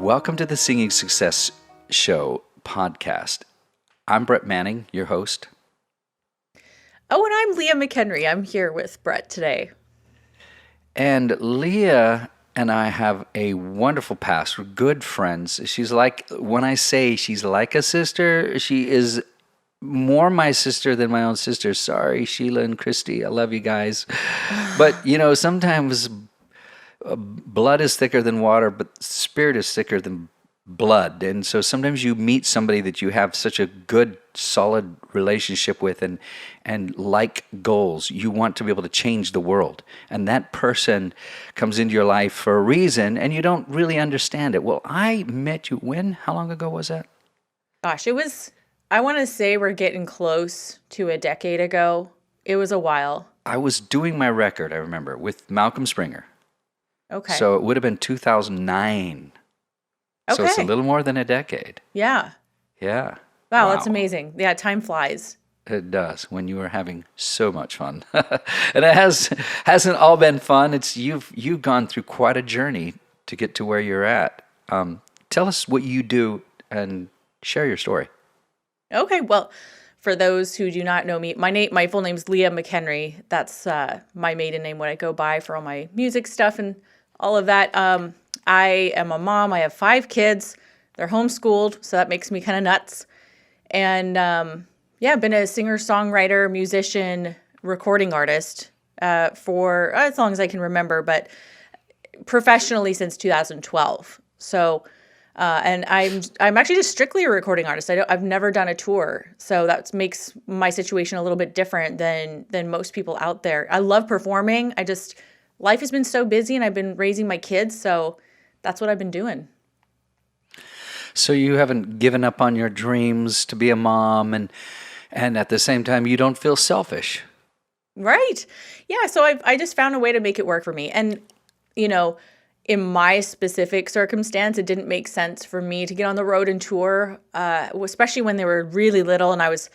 Welcome to the Singing Success Show podcast. I'm Brett Manning, your host. Oh, and I'm Leah McHenry. I'm here with Brett today. And Leah and I have a wonderful past. We're good friends. She's like, when I say she's like a sister, she is more my sister than my own sister. Sorry, Sheila and Christy. I love you guys. But, sometimes blood is thicker than water, but spirit is thicker than blood. And so sometimes you meet somebody that you have such a good, solid relationship with and like goals. You want to be able to change the world. And that person comes into your life for a reason and you don't really understand it. Well, I met you when? How long ago was that? Gosh, I want to say we're getting close to a decade ago. It was a while. I was doing my record, I remember, with Malcolm Springer. Okay. So it would have been 2009. So it's a little more than a decade. Yeah. Yeah. Wow, that's amazing. Yeah, time flies. It does when you are having so much fun. And it hasn't all been fun. It's you've gone through quite a journey to get to where you're at. Tell us what you do and share your story. Okay, well, for those who do not know me, my full name's Leah McHenry. That's my maiden name, what I go by for all my music stuff and all of that. I am a mom. I have 5 kids. They're homeschooled, so that makes me kind of nuts. And I've been a singer, songwriter, musician, recording artist for as long as I can remember, but professionally since 2012. So, and I'm actually just strictly a recording artist. I've never done a tour, so that makes my situation a little bit different than most people out there. I love performing. Life has been so busy, and I've been raising my kids, so that's what I've been doing. So you haven't given up on your dreams to be a mom, and at the same time, you don't feel selfish. Right. Yeah. So I just found a way to make it work for me. And, in my specific circumstance, it didn't make sense for me to get on the road and tour, especially when they were really little. And I was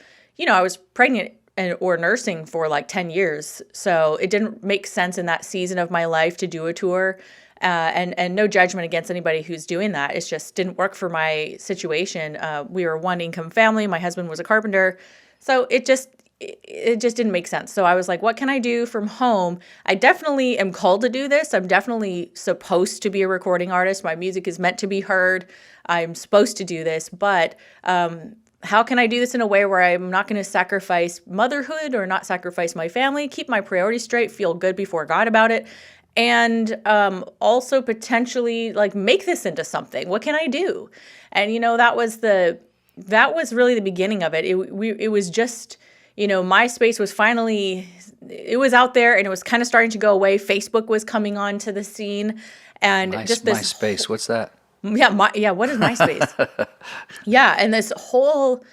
pregnant or nursing for like 10 years. So it didn't make sense in that season of my life to do a tour. And no judgment against anybody who's doing that. It just didn't work for my situation. We were a one-income family. My husband was a carpenter. So it just didn't make sense. So I was like, what can I do from home? I definitely am called to do this. I'm definitely supposed to be a recording artist. My music is meant to be heard. I'm supposed to do this. But how can I do this in a way where I'm not going to sacrifice motherhood or not sacrifice my family, keep my priorities straight, feel good before God about it? And also potentially like make this into something. What can I do? And that was really the beginning of it. It was just MySpace was finally, it was out there and it was kind of starting to go away. Facebook was coming onto the scene, and MySpace. What's that? Yeah, what is MySpace? Yeah, and this whole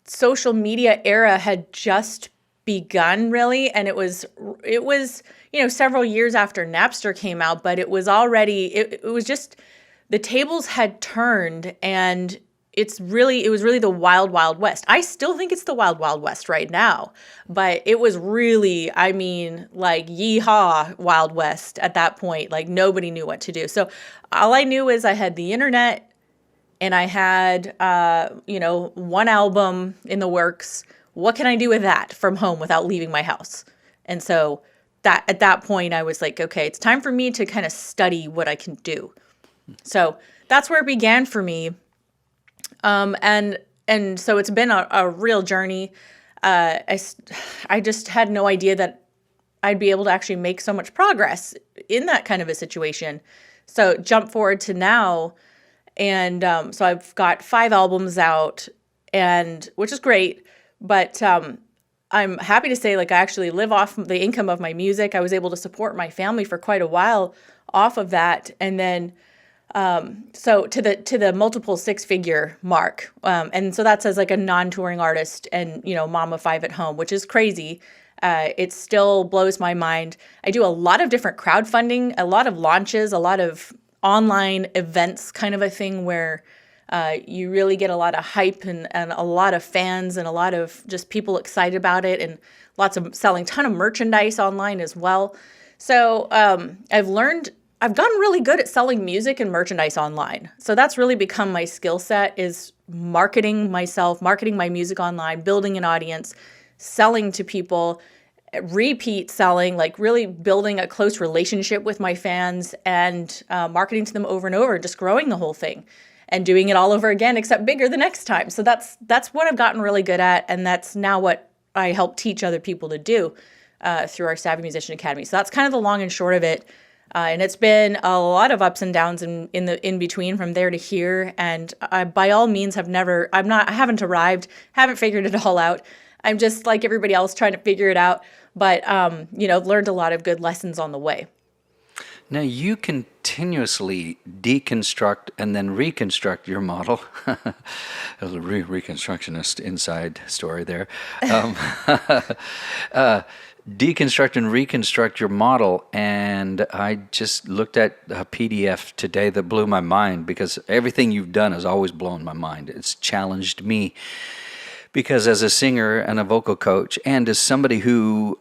social media era had just begun really, and it was several years after Napster came out, but it was already it was just the tables had turned, and it was really the wild, wild west. I still think it's the wild, wild west right now, but it was really, like yeehaw wild west at that point. Like nobody knew what to do. So all I knew is I had the internet and I had one album in the works. What can I do with that from home without leaving my house? And so at that point I was like, okay, it's time for me to kind of study what I can do. So that's where it began for me. And so it's been a real journey. I just had no idea that I'd be able to actually make so much progress in that kind of a situation. So jump forward to now. And, so I've got 5 albums out, and which is great, but, I'm happy to say, like, I actually live off the income of my music. I was able to support my family for quite a while off of that. And then, so to the multiple 6-figure mark. And so that's as like a non-touring artist and, mom of 5 at home, which is crazy. It still blows my mind. I do a lot of different crowdfunding, a lot of launches, a lot of online events, kind of a thing where you really get a lot of hype and a lot of fans and a lot of just people excited about it, and lots of selling ton of merchandise online as well. So I've learned I've gotten really good at selling music and merchandise online. So that's really become my skill set, is marketing myself, marketing my music online, building an audience, selling to people, repeat selling, like really building a close relationship with my fans, and marketing to them over and over, just growing the whole thing and doing it all over again, except bigger the next time. So that's what I've gotten really good at. And that's now what I help teach other people to do through our Savvy Musician Academy. So that's kind of the long and short of it. And it's been a lot of ups and downs in between from there to here. And I, by all means, I haven't arrived, haven't figured it all out. I'm just like everybody else trying to figure it out. But, learned a lot of good lessons on the way. Now, you continuously deconstruct and then reconstruct your model. A reconstructionist inside story there. Deconstruct and reconstruct your model. And I just looked at a PDF today that blew my mind, because everything you've done has always blown my mind. It's challenged me. Because as a singer and a vocal coach, and as somebody who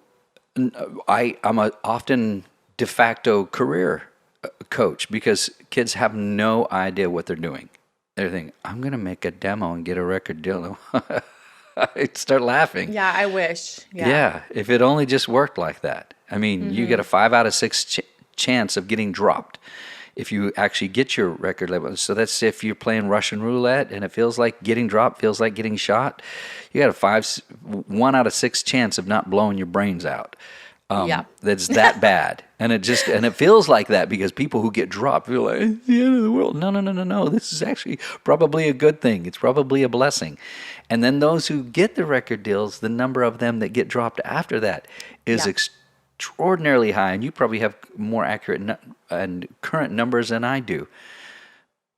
I'm often de facto career coach, because kids have no idea what they're doing. They're thinking, I'm going to make a demo and get a record deal. I'd start laughing. Yeah, I wish. Yeah, if it only just worked like that. I mean, you get a 5 out of 6 chance of getting dropped if you actually get your record label. So that's if you're playing Russian roulette and it feels like getting dropped, feels like getting shot. You got a 1 out of 6 chance of not blowing your brains out. That's that bad. And it feels like that because people who get dropped feel like it's the end of the world. No. This is actually probably a good thing. It's probably a blessing. And then those who get the record deals, the number of them that get dropped after that is extraordinarily high. And you probably have more accurate and current numbers than I do.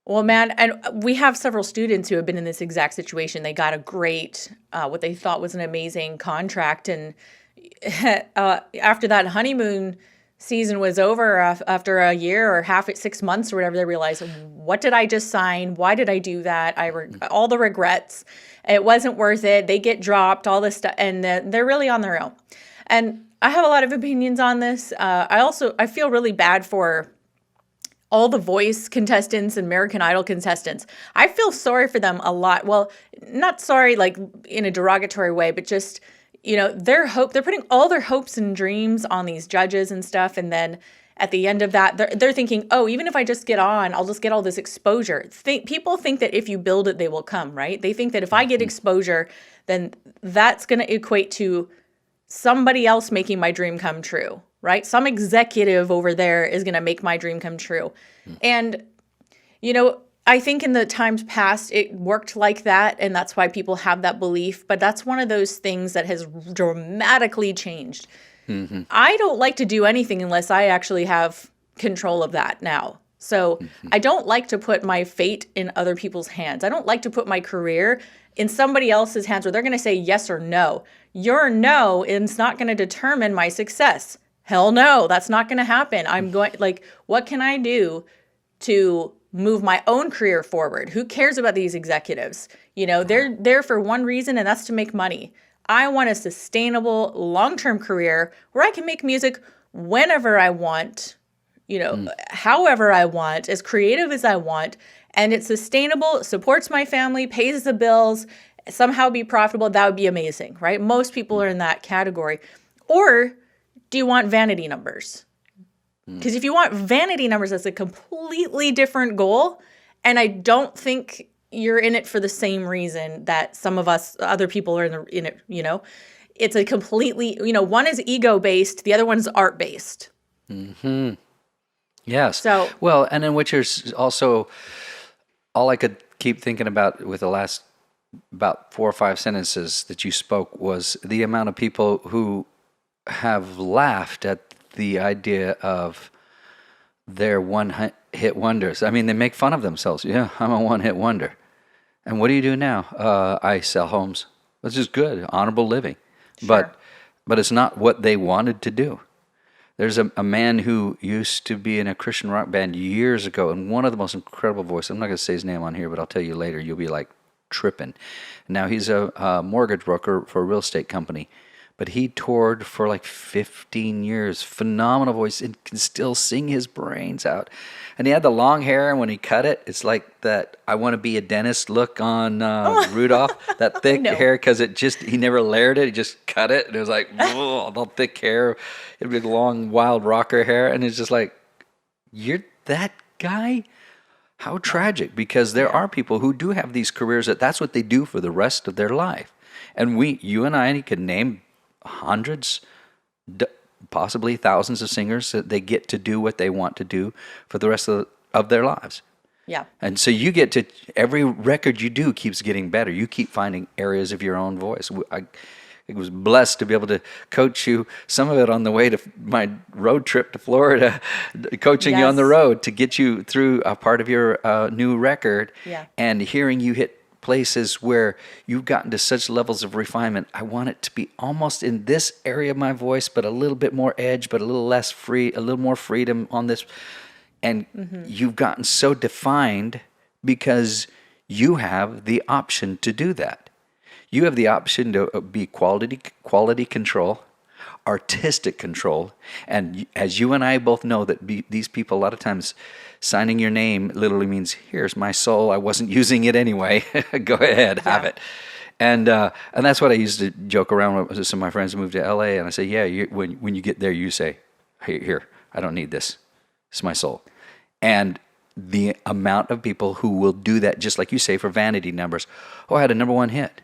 Well, man, and we have several students who have been in this exact situation. They got a great, what they thought was an amazing contract, and after that honeymoon season was over, after a year or 6 months or whatever, they realized, what did I just sign? Why did I do that? All the regrets. It wasn't worth it. They get dropped, all this stuff, and they're really on their own. And I have a lot of opinions on this. I feel really bad for all the Voice contestants and American Idol contestants. I feel sorry for them a lot. Well, not sorry like in a derogatory way, but just, they're putting all their hopes and dreams on these judges and stuff. And then at the end of that, they're thinking, oh, even if I just get on, I'll just get all this exposure. People think that if you build it, they will come, right? They think that if I get exposure, then that's going to equate to somebody else making my dream come true, right? Some executive over there is going to make my dream come true. And, I think in the times past, it worked like that, and that's why people have that belief. But that's one of those things that has dramatically changed. Mm-hmm. I don't like to do anything unless I actually have control of that now. So I don't like to put my fate in other people's hands. I don't like to put my career in somebody else's hands where they're going to say yes or no. Your no is not going to determine my success. Hell no, that's not going to happen. What can I do to move my own career forward? Who cares about these executives? They're there for one reason, and that's to make money. I want a sustainable, long-term career where I can make music whenever I want, however I want, as creative as I want, and it's sustainable, supports my family, pays the bills, somehow be profitable. That would be amazing, right? Most people are in that category. Or do you want vanity numbers? Because if you want vanity numbers, that's a completely different goal. And I don't think you're in it for the same reason that some of us, other people are in it, It's a completely, one is ego-based, the other one's art-based. Mm-hmm. Yes. So, well, and in which there's also, all I could keep thinking about with the last about 4 or 5 sentences that you spoke was the amount of people who have laughed at the idea of their one-hit wonders. I mean, they make fun of themselves. Yeah, I'm a one-hit wonder. And what do you do now? I sell homes. Which is good, honorable living. Sure. But it's not what they wanted to do. There's a man who used to be in a Christian rock band years ago, and one of the most incredible voices. I'm not going to say his name on here, but I'll tell you later. You'll be like tripping. Now he's a mortgage broker for a real estate company. but he toured for like 15 years. Phenomenal voice and can still sing his brains out. And he had the long hair, and when he cut it, it's like that I want to be a dentist look on Rudolph, that thick No. hair, because he never layered it. He just cut it, and it was like, oh, the thick hair. It'd be long, wild rocker hair. And it's just like, you're that guy? How tragic, because there are people who do have these careers that's what they do for the rest of their life. And you and I could name hundreds, possibly thousands of singers that they get to do what they want to do for the rest of their lives. Yeah. And so you get to, every record you do keeps getting better. You keep finding areas of your own voice. I was blessed to be able to coach you, some of it on the way to my road trip to Florida, coaching you on the Yes. road to get you through a part of your new record. Yeah. And hearing you hit places where you've gotten to such levels of refinement. I want it to be almost in this area of my voice, but a little bit more edge, but a little less free, a little more freedom on this. And you've gotten so defined because you have the option to do that. You have the option to be quality control, artistic control, and as you and I both know that these people, a lot of times signing your name literally means, here's my soul, I wasn't using it anyway, go ahead, have it. And that's what I used to joke around with some of my friends who moved to LA, and I say, yeah, when you get there, you say, here, I don't need this, it's my soul. And the amount of people who will do that, just like you say, for vanity numbers. Oh, I had a number one hit.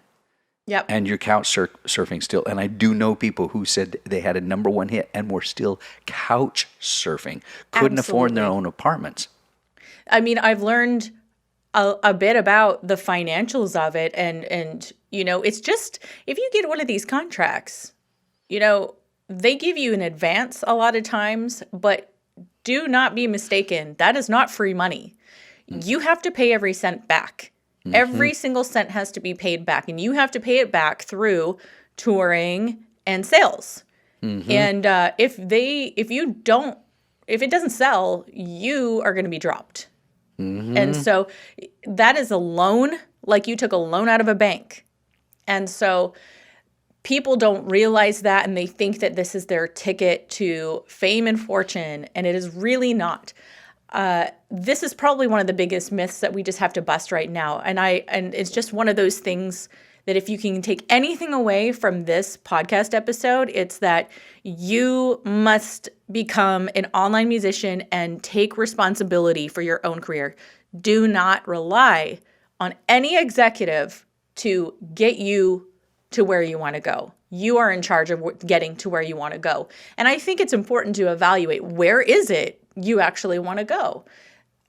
Yep. And you're couch surfing still. And I do know people who said they had a number one hit and were still couch surfing. Couldn't afford their Absolutely. own apartments. I mean, I've learned a bit about the financials of it, and it's just, if you get one of these contracts, they give you an advance a lot of times, but do not be mistaken, that is not free money. You have to pay every cent back. Every single cent has to be paid back, and you have to pay it back through touring and sales. And if it doesn't sell, you are going to be dropped. And so that is a loan, like you took a loan out of a bank. And so people don't realize that, and they think that this is their ticket to fame and fortune, and it is really not. This is probably one of the biggest myths that we just have to bust right now. And it's just one of those things that if you can take anything away from this podcast episode, it's that you must become an online musician and take responsibility for your own career. Do not rely on any executive to get you to where you want to go. You are in charge of getting to where you want to go. And I think it's important to evaluate, where is it you actually want to go?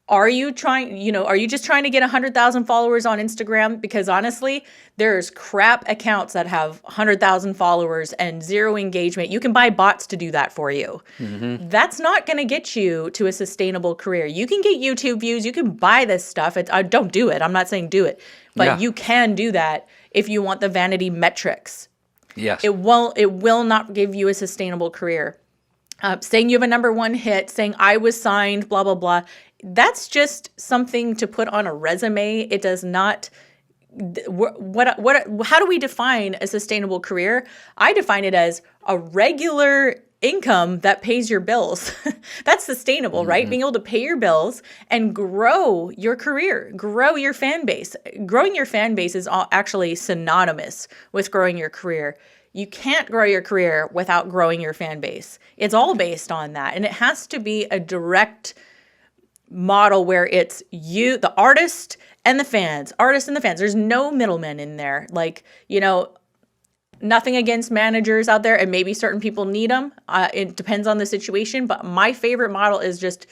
Are you just trying to get 100,000 followers on Instagram? Because honestly, there's crap accounts that have 100,000 followers and zero engagement. You can buy bots to do that for you. That's not going to get you to a sustainable career. You can get YouTube views. You can buy this stuff. Don't do it. I'm not saying do it. But you can do that if you want the vanity metrics. Yes. It will not give you a sustainable career. Saying you have a number one hit, saying I was signed, blah, blah, blah. That's just something to put on a resume. It does not. How do we define a sustainable career? I define it as a regular income that pays your bills. That's sustainable, right? Being able to pay your bills and grow your career, grow your fan base. Growing your fan base is actually synonymous with growing your career. You can't grow your career without growing your fan base. It's all based on that. And it has to be a direct model where it's you, the artist, and the fans. There's no middlemen in there. Nothing against managers out there, and maybe certain people need them. It depends on the situation. But my favorite model is just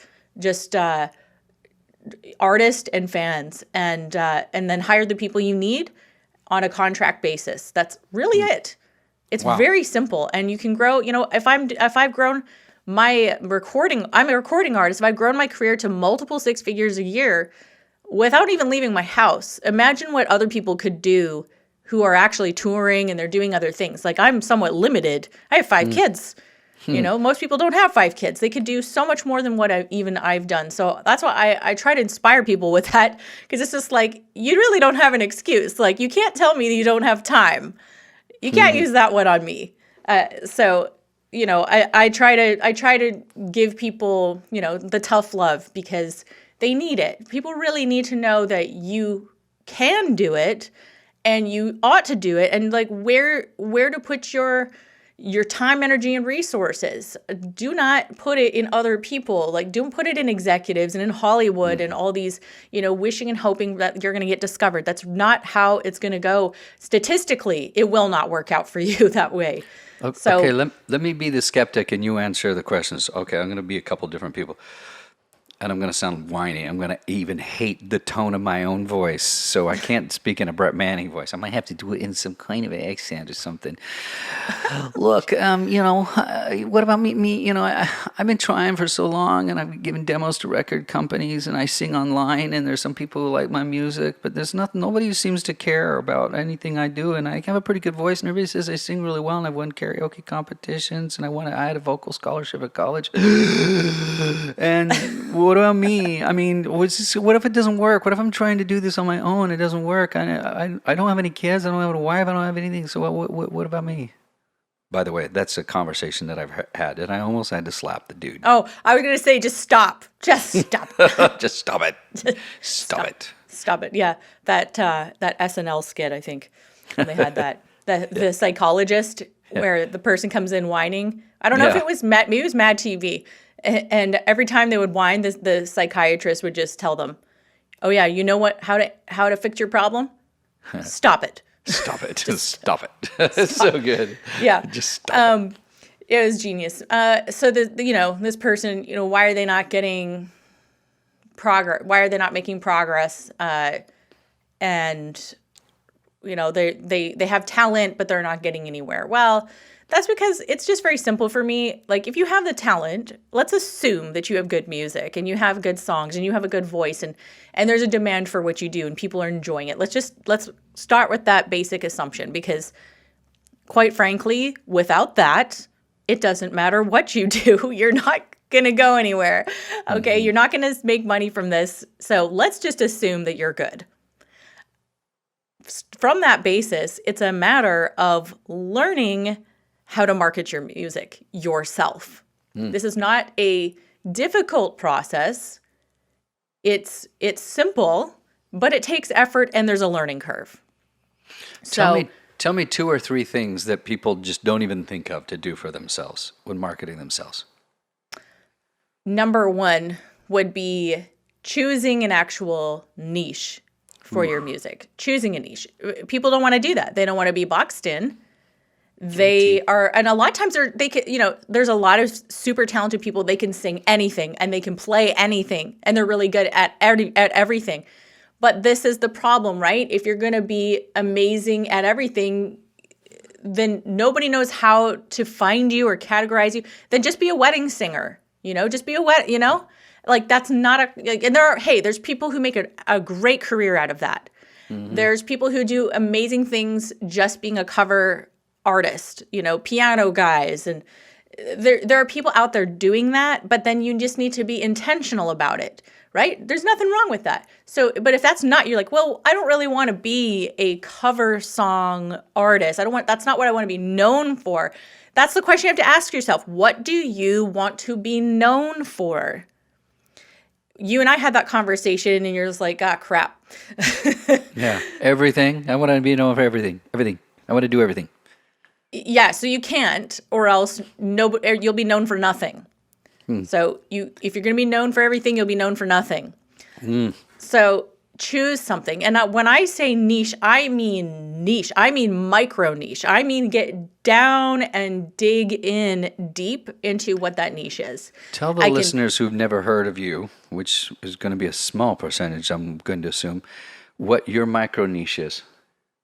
artist and fans, and then hire the people you need on a contract basis. That's really it. It's very simple, and you can grow. If I've grown my recording, I'm a recording artist. If I've grown my career to multiple six figures a year without even leaving my house, imagine what other people could do who are actually touring and they're doing other things. Like, I'm somewhat limited. I have 5 kids. Most people don't have 5 kids. They could do so much more than what I've done. So that's why I try to inspire people with that, because it's just like, you really don't have an excuse. Like, you can't tell me that you don't have time. You can't use that one on me. So, I try to give people, the tough love because they need it. People really need to know that you can do it and you ought to do it, and like where to put your time, energy, and resources. Do not put it in other people. Like, don't put it in executives and in Hollywood and all these, wishing and hoping that you're going to get discovered. That's not how it's going to go. Statistically, it will not work out for you that way. So, Okay, let me be the skeptic and you answer the questions. Okay, I'm going to be a couple different people. And I'm going to sound whiny. I'm going to even hate the tone of my own voice. So I can't speak in a Brett Manning voice. I might have to do it in some kind of accent or something. Look, what about me? I've been trying for so long, and I've given demos to record companies, and I sing online, and there's some people who like my music, but there's nobody who seems to care about anything I do, and I have a pretty good voice, and everybody says I sing really well, and I've won karaoke competitions, and I had a vocal scholarship at college. And what about me? I mean, what if it doesn't work? What if I'm trying to do this on my own? It doesn't work. I don't have any kids. I don't have a wife. I don't have anything. So what about me? By the way, that's a conversation that I've had, and I almost had to slap the dude. Oh, I was going to say, just stop. Just stop. Just stop it. Stop it. Stop it. Yeah. That SNL skit, I think, when they had that. The psychologist where the person comes in whining. I don't know if it was maybe it was Mad TV. And every time they would whine, the psychiatrist would just tell them, "Oh yeah, you know how to fix your problem? Stop it. Stop it. Stop it." It's so good. Yeah. Just stop it. It was genius. So this person, why are they not getting progress? Why are they not making progress? And they have talent, but they're not getting anywhere. Well, that's because it's just very simple for me. Like, if you have the talent, let's assume that you have good music and you have good songs and you have a good voice and there's a demand for what you do and people are enjoying it. Let's start with that basic assumption, because quite frankly, without that, it doesn't matter what you do. You're not going to go anywhere. Okay. Mm-hmm. You're not going to make money from this. So let's just assume that you're good. From that basis, it's a matter of learning how to market your music yourself. This is not a difficult process. It's simple, but it takes effort and there's a learning curve. Tell me 2 or 3 things that people just don't even think of to do for themselves when marketing themselves. Number 1 would be choosing an actual niche for your music. Choosing a niche. People don't want to do that. They don't want to be boxed in. They are, and a lot of times there's a lot of super talented people. They can sing anything and they can play anything and they're really good at everything. But this is the problem, right? If you're going to be amazing at everything, then nobody knows how to find you or categorize you. Then just be a wedding singer, just be like that's not and there's people who make a great career out of that. Mm-hmm. There's people who do amazing things just being a cover artist, piano guys. And there are people out there doing that, but then you just need to be intentional about it, right? There's nothing wrong with that. So, but if that's not, you're like, well, I don't really want to be a cover song artist. That's not what I want to be known for. That's the question you have to ask yourself. What do you want to be known for? You and I had that conversation and you're just like, crap. Yeah. Everything. I want to be known for everything. Everything. I want to do everything. Yeah, so you can't, or else you'll be known for nothing. So if you're going to be known for everything, you'll be known for nothing. So choose something. And when I say niche, I mean micro niche. I mean get down and dig in deep into what that niche is. Tell the listeners who've never heard of you, which is going to be a small percentage, I'm going to assume, what your micro niche is.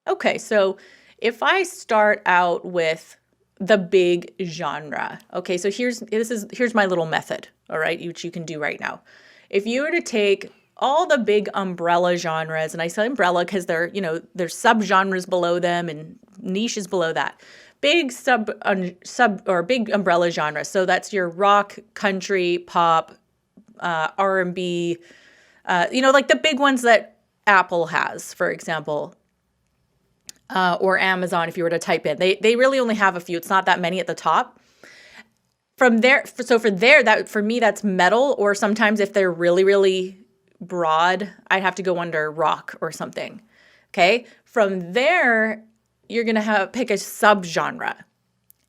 Okay, so if I start out with the big genre, okay, so here's my little method, all right, which you can do right now. If you were to take all the big umbrella genres, and I say umbrella because there's subgenres below them and niches below that, big sub or big umbrella genres. So that's your rock, country, pop, R&B, like the big ones that Apple has, for example. or Amazon if you were to type in. They really only have a few. It's not that many at the top. From there, so for there, that for me, that's metal, or sometimes if they're really, really broad, I'd have to go under rock or something. Okay. From there, you're going to pick a subgenre.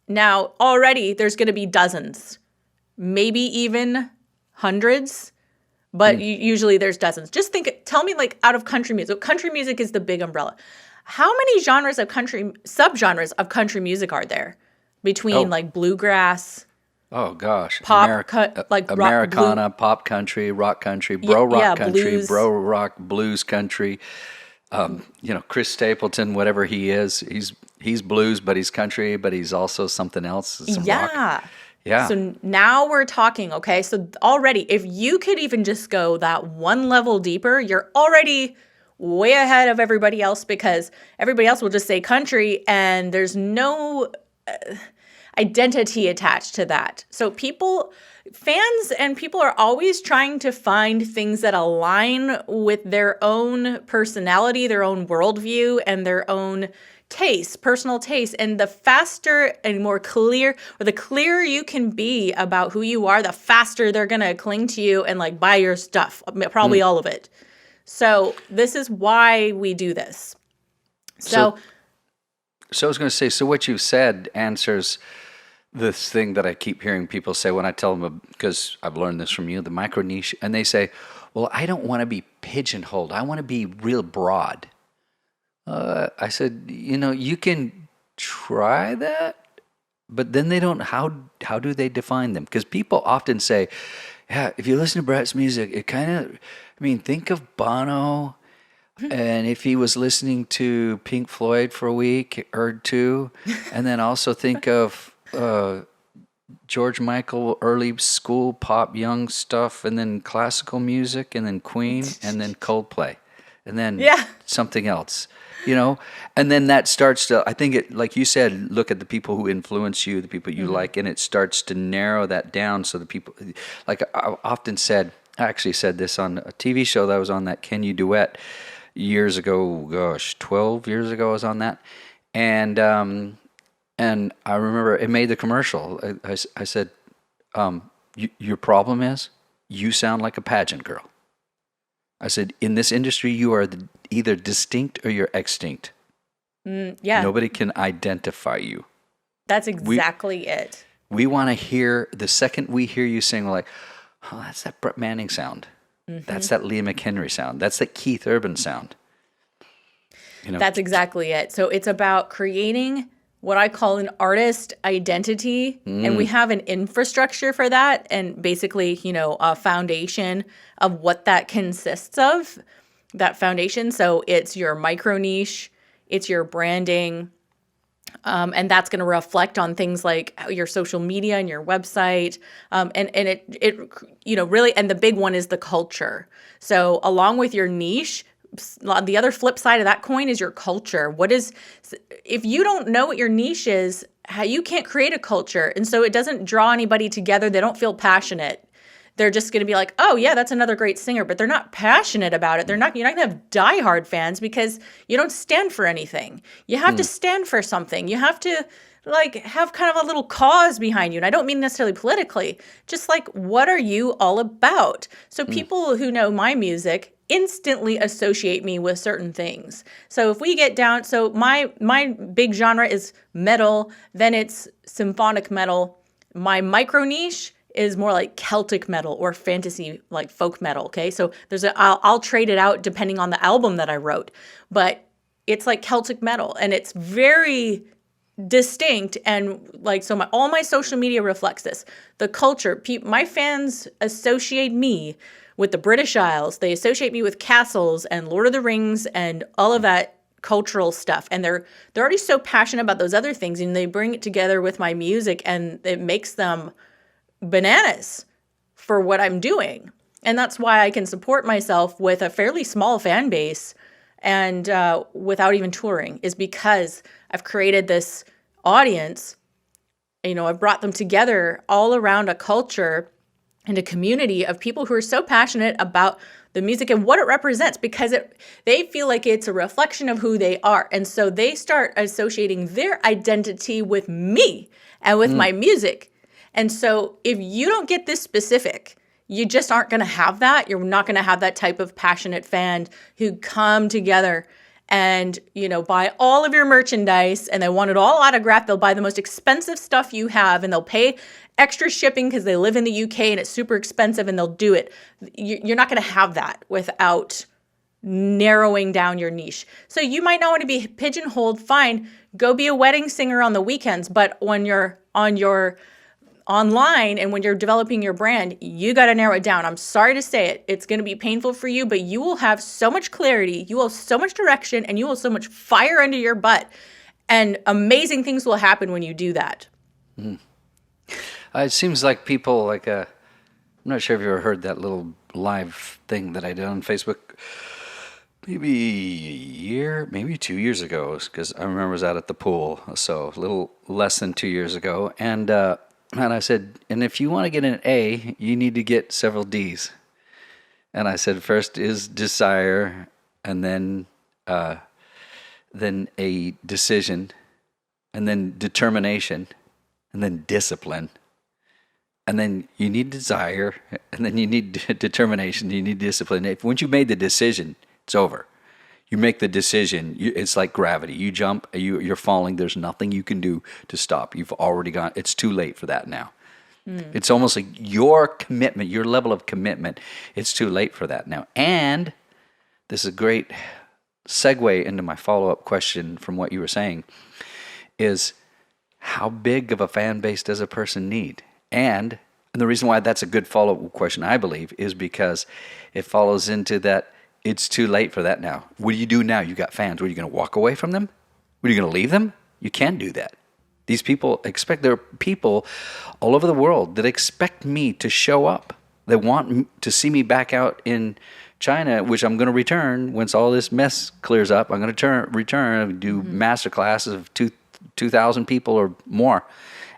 Now, already there's going to be dozens, maybe even hundreds, but usually there's dozens. Just tell me like out of country music. Country music is the big umbrella. How many subgenres of country music are there between like bluegrass, Oh gosh, pop, like Americana, rock, pop country, rock country, rock country, blues. bro rock, blues country. Chris Stapleton, whatever he is, he's blues, but he's country, but he's also something else. Some rock. Yeah. So now we're talking, okay? So already, if you could even just go that one level deeper, you're already way ahead of everybody else, because everybody else will just say country and there's no identity attached to that. So fans and people are always trying to find things that align with their own personality, their own worldview, and their own taste, personal taste. And the faster and more clear, or the clearer you can be about who you are, the faster they're going to cling to you and like buy your stuff, probably all of it. So this is why we do this. So I was going to say, so what you've said answers this thing that I keep hearing people say when I tell them, because I've learned this from you, the micro niche, and they say, well, I don't want to be pigeonholed. I want to be real broad. I said, you can try that, but then they don't, how do they define them? Because people often say, yeah, if you listen to Brett's music, it kind of, think of Bono, and if he was listening to Pink Floyd for a week or two, and then also think of George Michael, early school pop, young stuff, and then classical music, and then Queen, and then Coldplay, and then something else, and then that starts to, I think it, like you said, look at the people who influence you, the people you like, and it starts to narrow that down. So the people, like I often said, I actually said this on a TV show that I was on, that Can You Duet years ago, 12 years ago I was on that, and I remember it made the commercial. I said, your problem is you sound like a pageant girl. I said, in this industry, you are either distinct or you're extinct. Yeah. Nobody can identify you. That's exactly it. We want to hear, the second we hear you sing, we're like, oh, that's that Brett Manning sound. That's that Leah McHenry sound. That's that Keith Urban sound. That's exactly it. So it's about creating what I call an artist identity. And we have an infrastructure for that, and basically, a foundation of what that consists of, that foundation. So it's your micro niche, it's your branding, and that's going to reflect on things like your social media and your website. And it really, and the big one is the culture. So along with your niche, the other flip side of that coin is your culture. If you don't know what your niche is, you can't create a culture. And so it doesn't draw anybody together. They don't feel passionate. They're just going to be like, oh yeah, that's another great singer, but they're not passionate about it. You're not going to have diehard fans because you don't stand for anything. You have to stand for something. You have to have kind of a little cause behind you. And I don't mean necessarily politically, just like, what are you all about? So people who know my music instantly associate me with certain things. So if we get down, so my big genre is metal, then it's symphonic metal. My micro niche is more like Celtic metal or fantasy, like folk metal. Okay. So I'll trade it out depending on the album that I wrote, but it's like Celtic metal, and it's very distinct. And all my social media reflects this. The culture, my fans associate me with the British Isles. They associate me with castles and Lord of the Rings and all of that cultural stuff. And they're already so passionate about those other things, and they bring it together with my music, and it makes them bananas for what I'm doing. And that's why I can support myself with a fairly small fan base and without even touring, is because I've created this audience. I've brought them together all around a culture and a community of people who are so passionate about the music and what it represents, because they feel like it's a reflection of who they are. And so they start associating their identity with me and with my music. And so if you don't get this specific, you just aren't going to have that. You're not going to have that type of passionate fan who come together and, buy all of your merchandise, and they want it all autographed. They'll buy the most expensive stuff you have, and they'll pay extra shipping because they live in the UK and it's super expensive, and they'll do it. You're not going to have that without narrowing down your niche. So you might not want to be pigeonholed. Fine, go be a wedding singer on the weekends. But when you're on your online and when you're developing your brand, you got to narrow it down. I'm sorry to say it. It's going to be painful for you, but you will have so much clarity, you will have so much direction, and you will have so much fire under your butt. And amazing things will happen when you do that. It seems like people I'm not sure if you ever heard that little live thing that I did on Facebook maybe a year, maybe 2 years ago, because I remember I was out at the pool, so a little less than 2 years ago. And I said, and if you want to get an A, you need to get several D's. And I said, first is desire, and then a decision, and then determination, and then discipline. And then you need desire, and then you need determination, you need discipline. Once you've made the decision, it's over. You make the decision, it's like gravity. You jump, you're falling, there's nothing you can do to stop. You've already gone, it's too late for that now. It's almost like your commitment, your level of commitment, it's too late for that now. And this is a great segue into my follow-up question from what you were saying, is how big of a fan base does a person need? And the reason why that's a good follow-up question, I believe, is because it follows into that it's too late for that now. What do you do now? You got fans. What, are you going to walk away from them? What, are you going to leave them? You can't do that. These people there are people all over the world that expect me to show up. They want to see me back out in China, which I'm going to return once all this mess clears up. I'm going to return and do master classes of 2,000 people or more.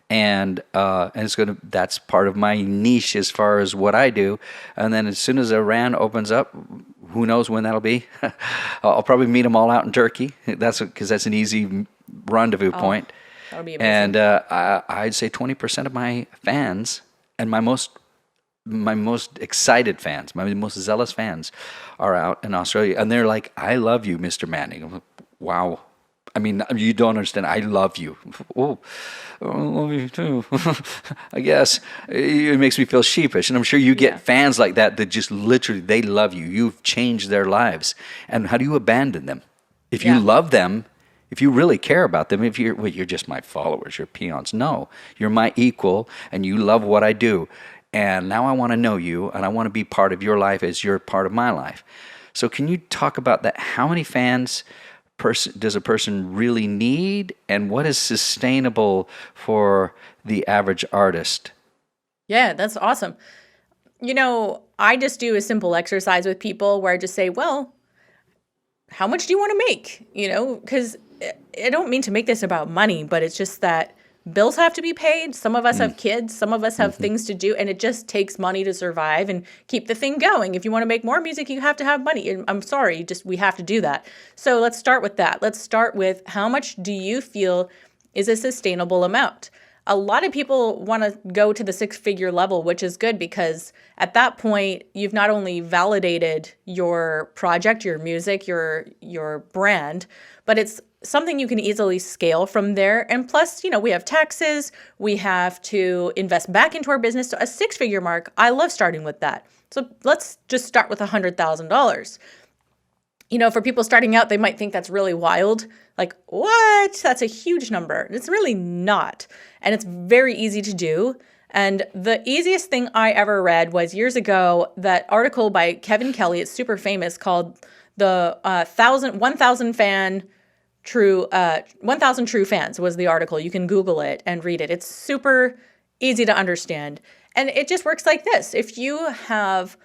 And that's part of my niche as far as what I do. And then as soon as Iran opens up, who knows when that'll be? I'll probably meet them all out in Turkey. Because that's an easy rendezvous point. That'll be amazing. And I'd say 20% of my fans and my most excited fans, my most zealous fans, are out in Australia, and they're like, "I love you, Mr. Manning." I'm like, wow. I mean, you don't understand. I love you. Oh, I love you too. I guess it makes me feel sheepish, and I'm sure you get fans like that just literally they love you. You've changed their lives, and how do you abandon them? If you love them, if you really care about them, if you're just my followers, you're peons. No, you're my equal, and you love what I do, and now I want to know you, and I want to be part of your life as you're part of my life. So, can you talk about that? How many fans does a person really need, and what is sustainable for the average artist? Yeah, that's awesome. I just do a simple exercise with people where I just say, well, how much do you want to make? Because I don't mean to make this about money, but it's just that bills have to be paid. Some of us have kids. Some of us have things to do. And it just takes money to survive and keep the thing going. If you want to make more music, you have to have money. And I'm sorry, we have to do that. So let's start with that. Let's start with how much do you feel is a sustainable amount? A lot of people want to go to the 6-figure level, which is good because at that point, you've not only validated your project, your music, your brand, but it's something you can easily scale from there. And plus, we have taxes. We have to invest back into our business. So a 6-figure mark, I love starting with that. So let's just start with $100,000. For people starting out, they might think that's really wild. Like, what? That's a huge number. It's really not. And it's very easy to do. And the easiest thing I ever read was years ago, that article by Kevin Kelly. It's super famous, called the 1,000 True Fans was the article. You can Google it and read it. It's super easy to understand. And it just works like this. If you have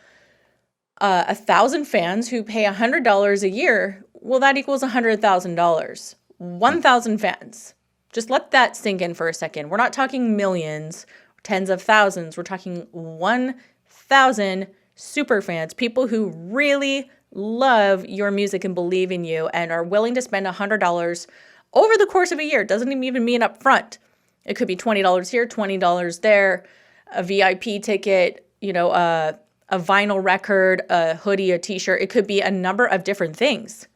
1,000 fans who pay $100 a year, well, that equals $100,000. 1,000 fans. Just let that sink in for a second. We're not talking millions, tens of thousands. We're talking 1,000 super fans, people who really love your music and believe in you and are willing to spend $100 over the course of a year. It doesn't even mean up front. It could be $20 here, $20 there, a VIP ticket, a vinyl record, a hoodie, a t-shirt. It could be a number of different things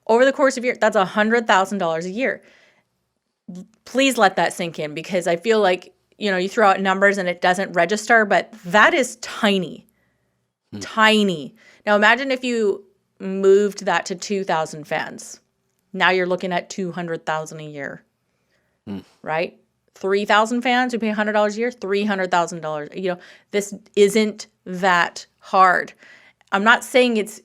over the course of a year. That's $100,000 a year. Please let that sink in, because I feel like, you throw out numbers and it doesn't register, but that is tiny. Tiny. Now imagine if you moved that to 2,000 fans. Now you're looking at $200,000 a year, right? 3,000 fans who pay $100 a year, $300,000. This isn't that hard. I'm not saying it's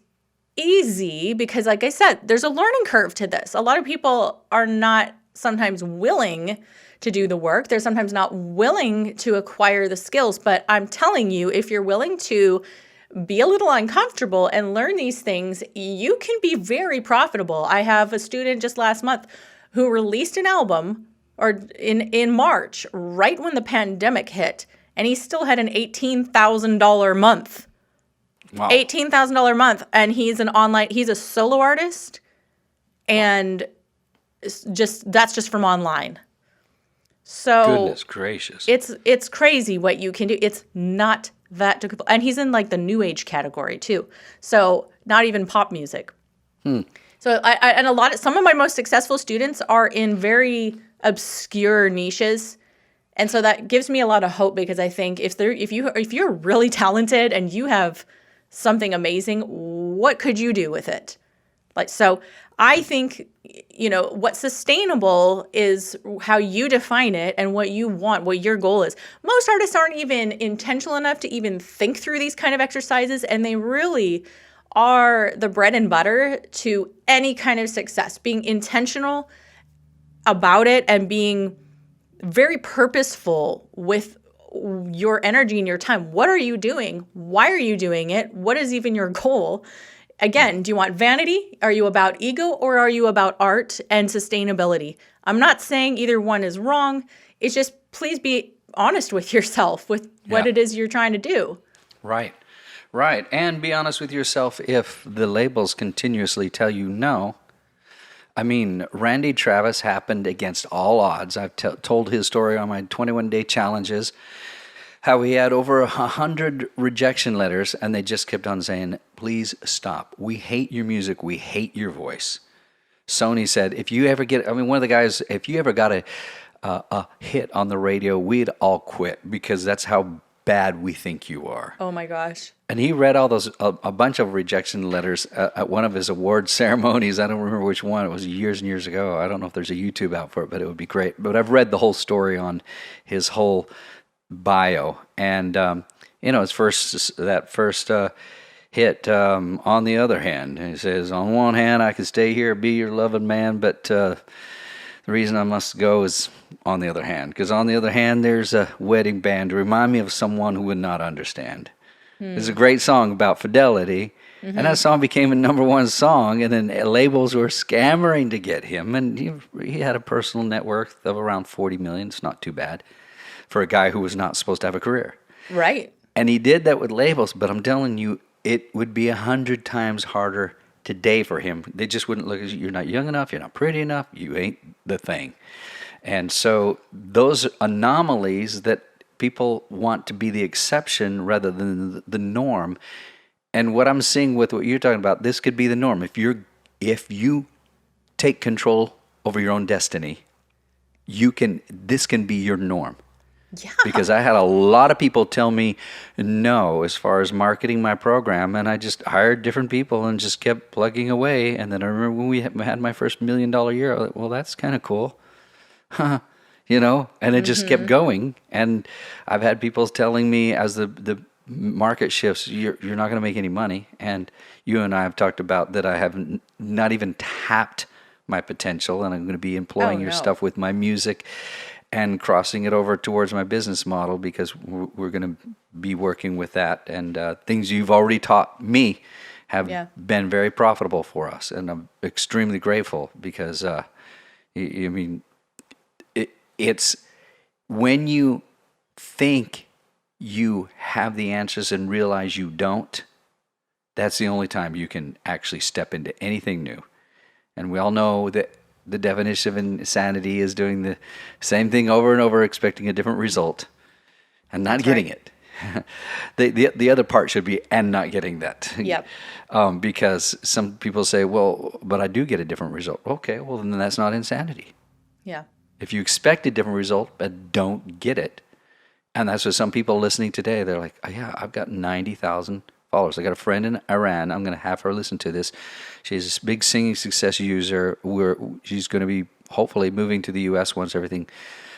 easy, because like I said, there's a learning curve to this. A lot of people are not sometimes willing to do the work. They're sometimes not willing to acquire the skills. But I'm telling you, if you're willing to be a little uncomfortable and learn these things, you can be very profitable. I have a student just last month who released an album in March, right when the pandemic hit, and he still had an $18,000 month. Wow. $18,000 month, and he's a solo artist, and that's just from online. So Goodness gracious. It's crazy what you can do. It's not that difficult. And he's in like the new age category too. So not even pop music. So some of my most successful students are in very obscure niches. And so that gives me a lot of hope, because I think if you're really talented and you have something amazing, what could you do with it? So I think, what's sustainable is how you define it and what you want, what your goal is. Most artists aren't even intentional enough to even think through these kind of exercises, and they really are the bread and butter to any kind of success. Being intentional about it and being very purposeful with your energy and your time. What are you doing? Why are you doing it? What is even your goal? Again, do you want vanity? Are you about ego, or are you about art and sustainability? I'm not saying either one is wrong. It's just, please be honest with yourself with what it is you're trying to do. Right. And be honest with yourself if the labels continuously tell you no. I mean, Randy Travis happened against all odds. I've told his story on my 21-day challenges, how he had over 100 rejection letters, and they just kept on saying, please stop. We hate your music. We hate your voice. Sony said, if you ever got a hit on the radio, we'd all quit, because that's how bad we think you are. Oh my gosh. And he read all those, a bunch of rejection letters at one of his award ceremonies. I don't remember which one. It was years and years ago. I don't know if there's a YouTube out for it, but it would be great. But I've read the whole story on his whole bio. And, his first hit, On the Other Hand. And he says, on one hand, I could stay here, be your loving man, but the reason I must go is on the other hand. Because on the other hand, there's a wedding band to remind me of someone who would not understand. It's a great song about fidelity. And that song became a #1 song, and then labels were scammering to get him. And he had a personal net worth of around $40 million. It's not too bad for a guy who was not supposed to have a career. Right. And he did that with labels, but I'm telling you, it would be 100 times harder today for him. They just wouldn't look at you. You're not young enough. You're not pretty enough. You ain't the thing. And so those anomalies that people want to be the exception rather than the norm. And what I'm seeing with what you're talking about, this could be the norm. If you take control over your own destiny, this can be your norm. Yeah. Because I had a lot of people tell me no as far as marketing my program, and I just hired different people and just kept plugging away. And then I remember when we had my first $1 million year, I was like, well, that's kind of cool. And it just kept going. And I've had people telling me as the market shifts, you're not going to make any money. And you and I have talked about that I have not even tapped my potential, and I'm going to be employing your stuff with my music and crossing it over towards my business model, because we're going to be working with that. And things you've already taught me have been very profitable for us. And I'm extremely grateful, because, it's when you think you have the answers and realize you don't, that's the only time you can actually step into anything new. And we all know that the definition of insanity is doing the same thing over and over, expecting a different result and not getting it. The other part should be and not getting that. Yep. Because some people say, well, but I do get a different result. Okay, well, then that's not insanity. Yeah. If you expect a different result but don't get it, and that's what some people listening today, they're like, oh, yeah, I've got 90,000 followers. I got a friend in Iran. I'm going to have her listen to this. She's this big singing success user. She's going to be hopefully moving to the U.S. once everything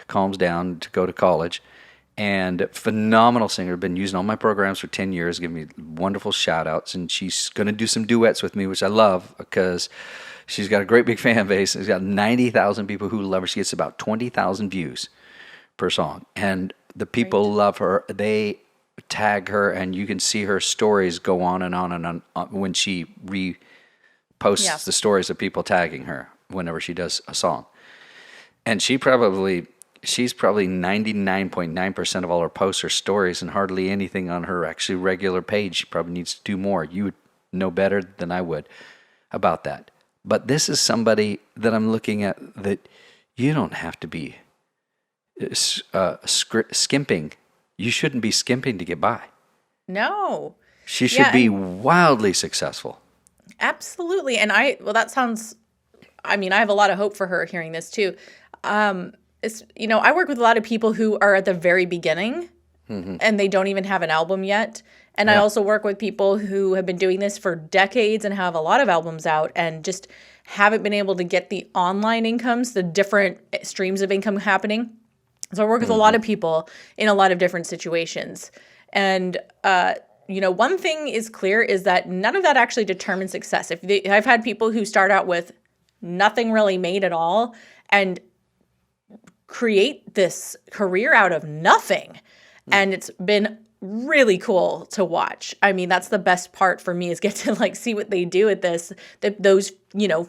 calms down to go to college. And phenomenal singer. Been using all my programs for 10 years, giving me wonderful shout outs. And she's going to do some duets with me, which I love because she's got a great big fan base. She's got 90,000 people who love her. She gets about 20,000 views per song. And the people love her. They tag her, and you can see her stories go on and on and on when she reposts the stories of people tagging her whenever she does a song. And she's probably 99.9% of all her posts are stories and hardly anything on her actually regular page. She probably needs to do more. You would know better than I would about that. But this is somebody that I'm looking at that you don't have to be skimping. You shouldn't be skimping to get by. No. She should be wildly successful. Absolutely. And I have a lot of hope for her hearing this too. I work with a lot of people who are at the very beginning and they don't even have an album yet. And I also work with people who have been doing this for decades and have a lot of albums out and just haven't been able to get the online incomes, the different streams of income happening. So I work with a lot of people in a lot of different situations. And, one thing is clear is that none of that actually determines success. I've had people who start out with nothing really made at all and create this career out of nothing. And it's been really cool to watch. I mean, that's the best part for me is get to see what they do at this. Those,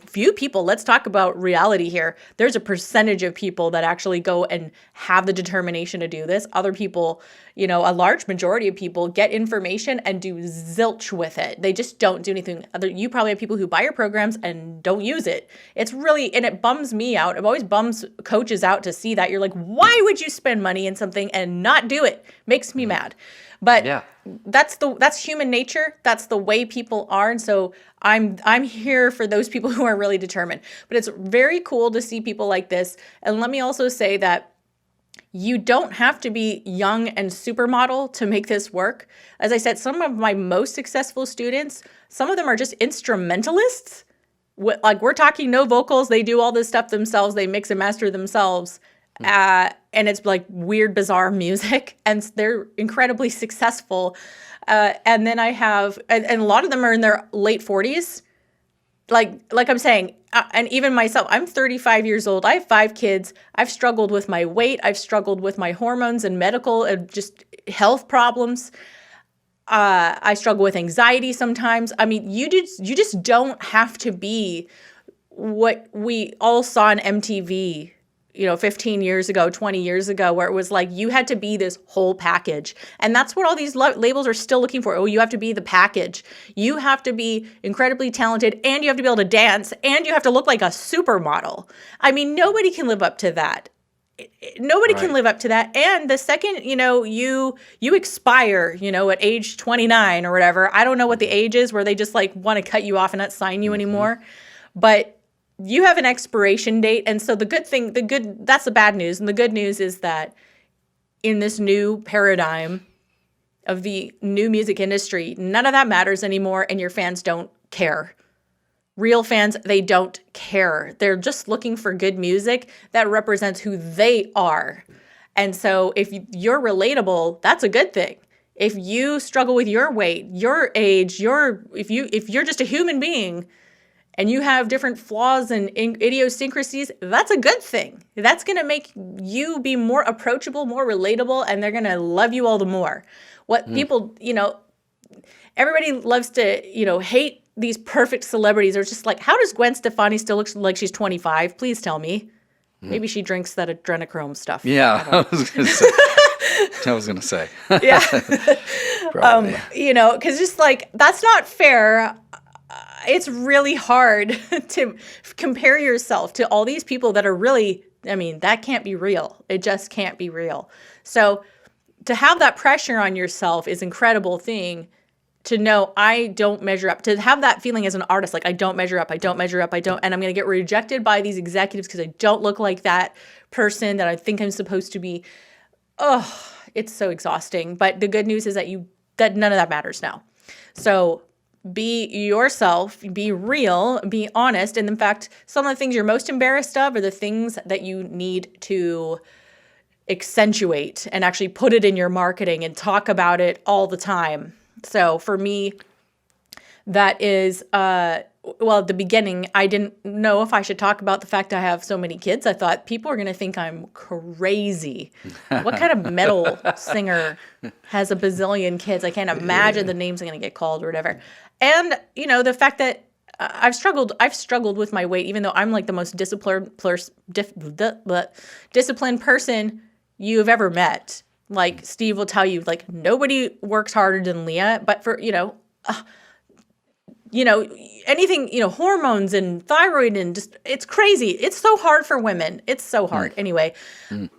few people, let's talk about reality here. There's a percentage of people that actually go and have the determination to do this. Other people, a large majority of people get information and do zilch with it. They just don't do anything. You probably have people who buy your programs and don't use it. It's really, and it bums me out. It always bums coaches out to see that. You're like, why would you spend money in something and not do it? Makes me mad. But that's human nature. That's the way people are. And so I'm here for those people who are really determined. But it's very cool to see people like this. And let me also say that you don't have to be young and supermodel to make this work. As I said, some of my most successful students, some of them are just instrumentalists. We're talking no vocals. They do all this stuff themselves. They mix and master themselves. And it's weird, bizarre music, and they're incredibly successful. And then I have, and a lot of them are in their late 40s. Like I'm saying, and even myself, I'm 35 years old. I have 5 kids. I've struggled with my weight. I've struggled with my hormones and medical and just health problems. I struggle with anxiety sometimes. I mean, you just don't have to be what we all saw on MTV 15 years ago, 20 years ago, where it was you had to be this whole package. And that's what all these labels are still looking for. Oh, you have to be the package. You have to be incredibly talented, and you have to be able to dance, and you have to look like a supermodel. I mean, nobody can live up to that. Nobody can live up to that. And the second, you expire, at age 29 or whatever. I don't know what the age is where they just want to cut you off and not sign you anymore. But you have an expiration date. And so that's the bad news. And the good news is that in this new paradigm of the new music industry, none of that matters anymore. And your fans don't care. Real fans, they don't care. They're just looking for good music that represents who they are. And so if you're relatable, that's a good thing. If you struggle with your weight, your age, if you're just a human being, and you have different flaws and idiosyncrasies, that's a good thing. That's going to make you be more approachable, more relatable, and they're going to love you all the more. What people, everybody loves to, hate these perfect celebrities. They're just how does Gwen Stefani still look like she's 25? Please tell me. Maybe she drinks that adrenochrome stuff. Yeah, I was going to say. I was going to say. Yeah. Probably. Because just like, that's not fair. It's really hard to compare yourself to all these people that are really, I mean, that can't be real. It just can't be real. So to have that pressure on yourself is an incredible thing, to know I don't measure up, to have that feeling as an artist, like I don't measure up, and I'm going to get rejected by these executives because I don't look like that person that I think I'm supposed to be. Oh, it's so exhausting. But the good news is that none of that matters now. So be yourself, be real, be honest. And in fact, some of the things you're most embarrassed of are the things that you need to accentuate and actually put it in your marketing and talk about it all the time. So for me, that is, at the beginning, I didn't know if I should talk about the fact I have so many kids. I thought people are going to think I'm crazy. What kind of metal singer has a bazillion kids? I can't imagine the names I'm going to get called or whatever. And, the fact that I've struggled with my weight, even though I'm like the most disciplined person you've ever met. Like Steve will tell you, like nobody works harder than Leah, but for, anything, hormones and thyroid and just, it's crazy. It's so hard for women. It's so hard. Anyway,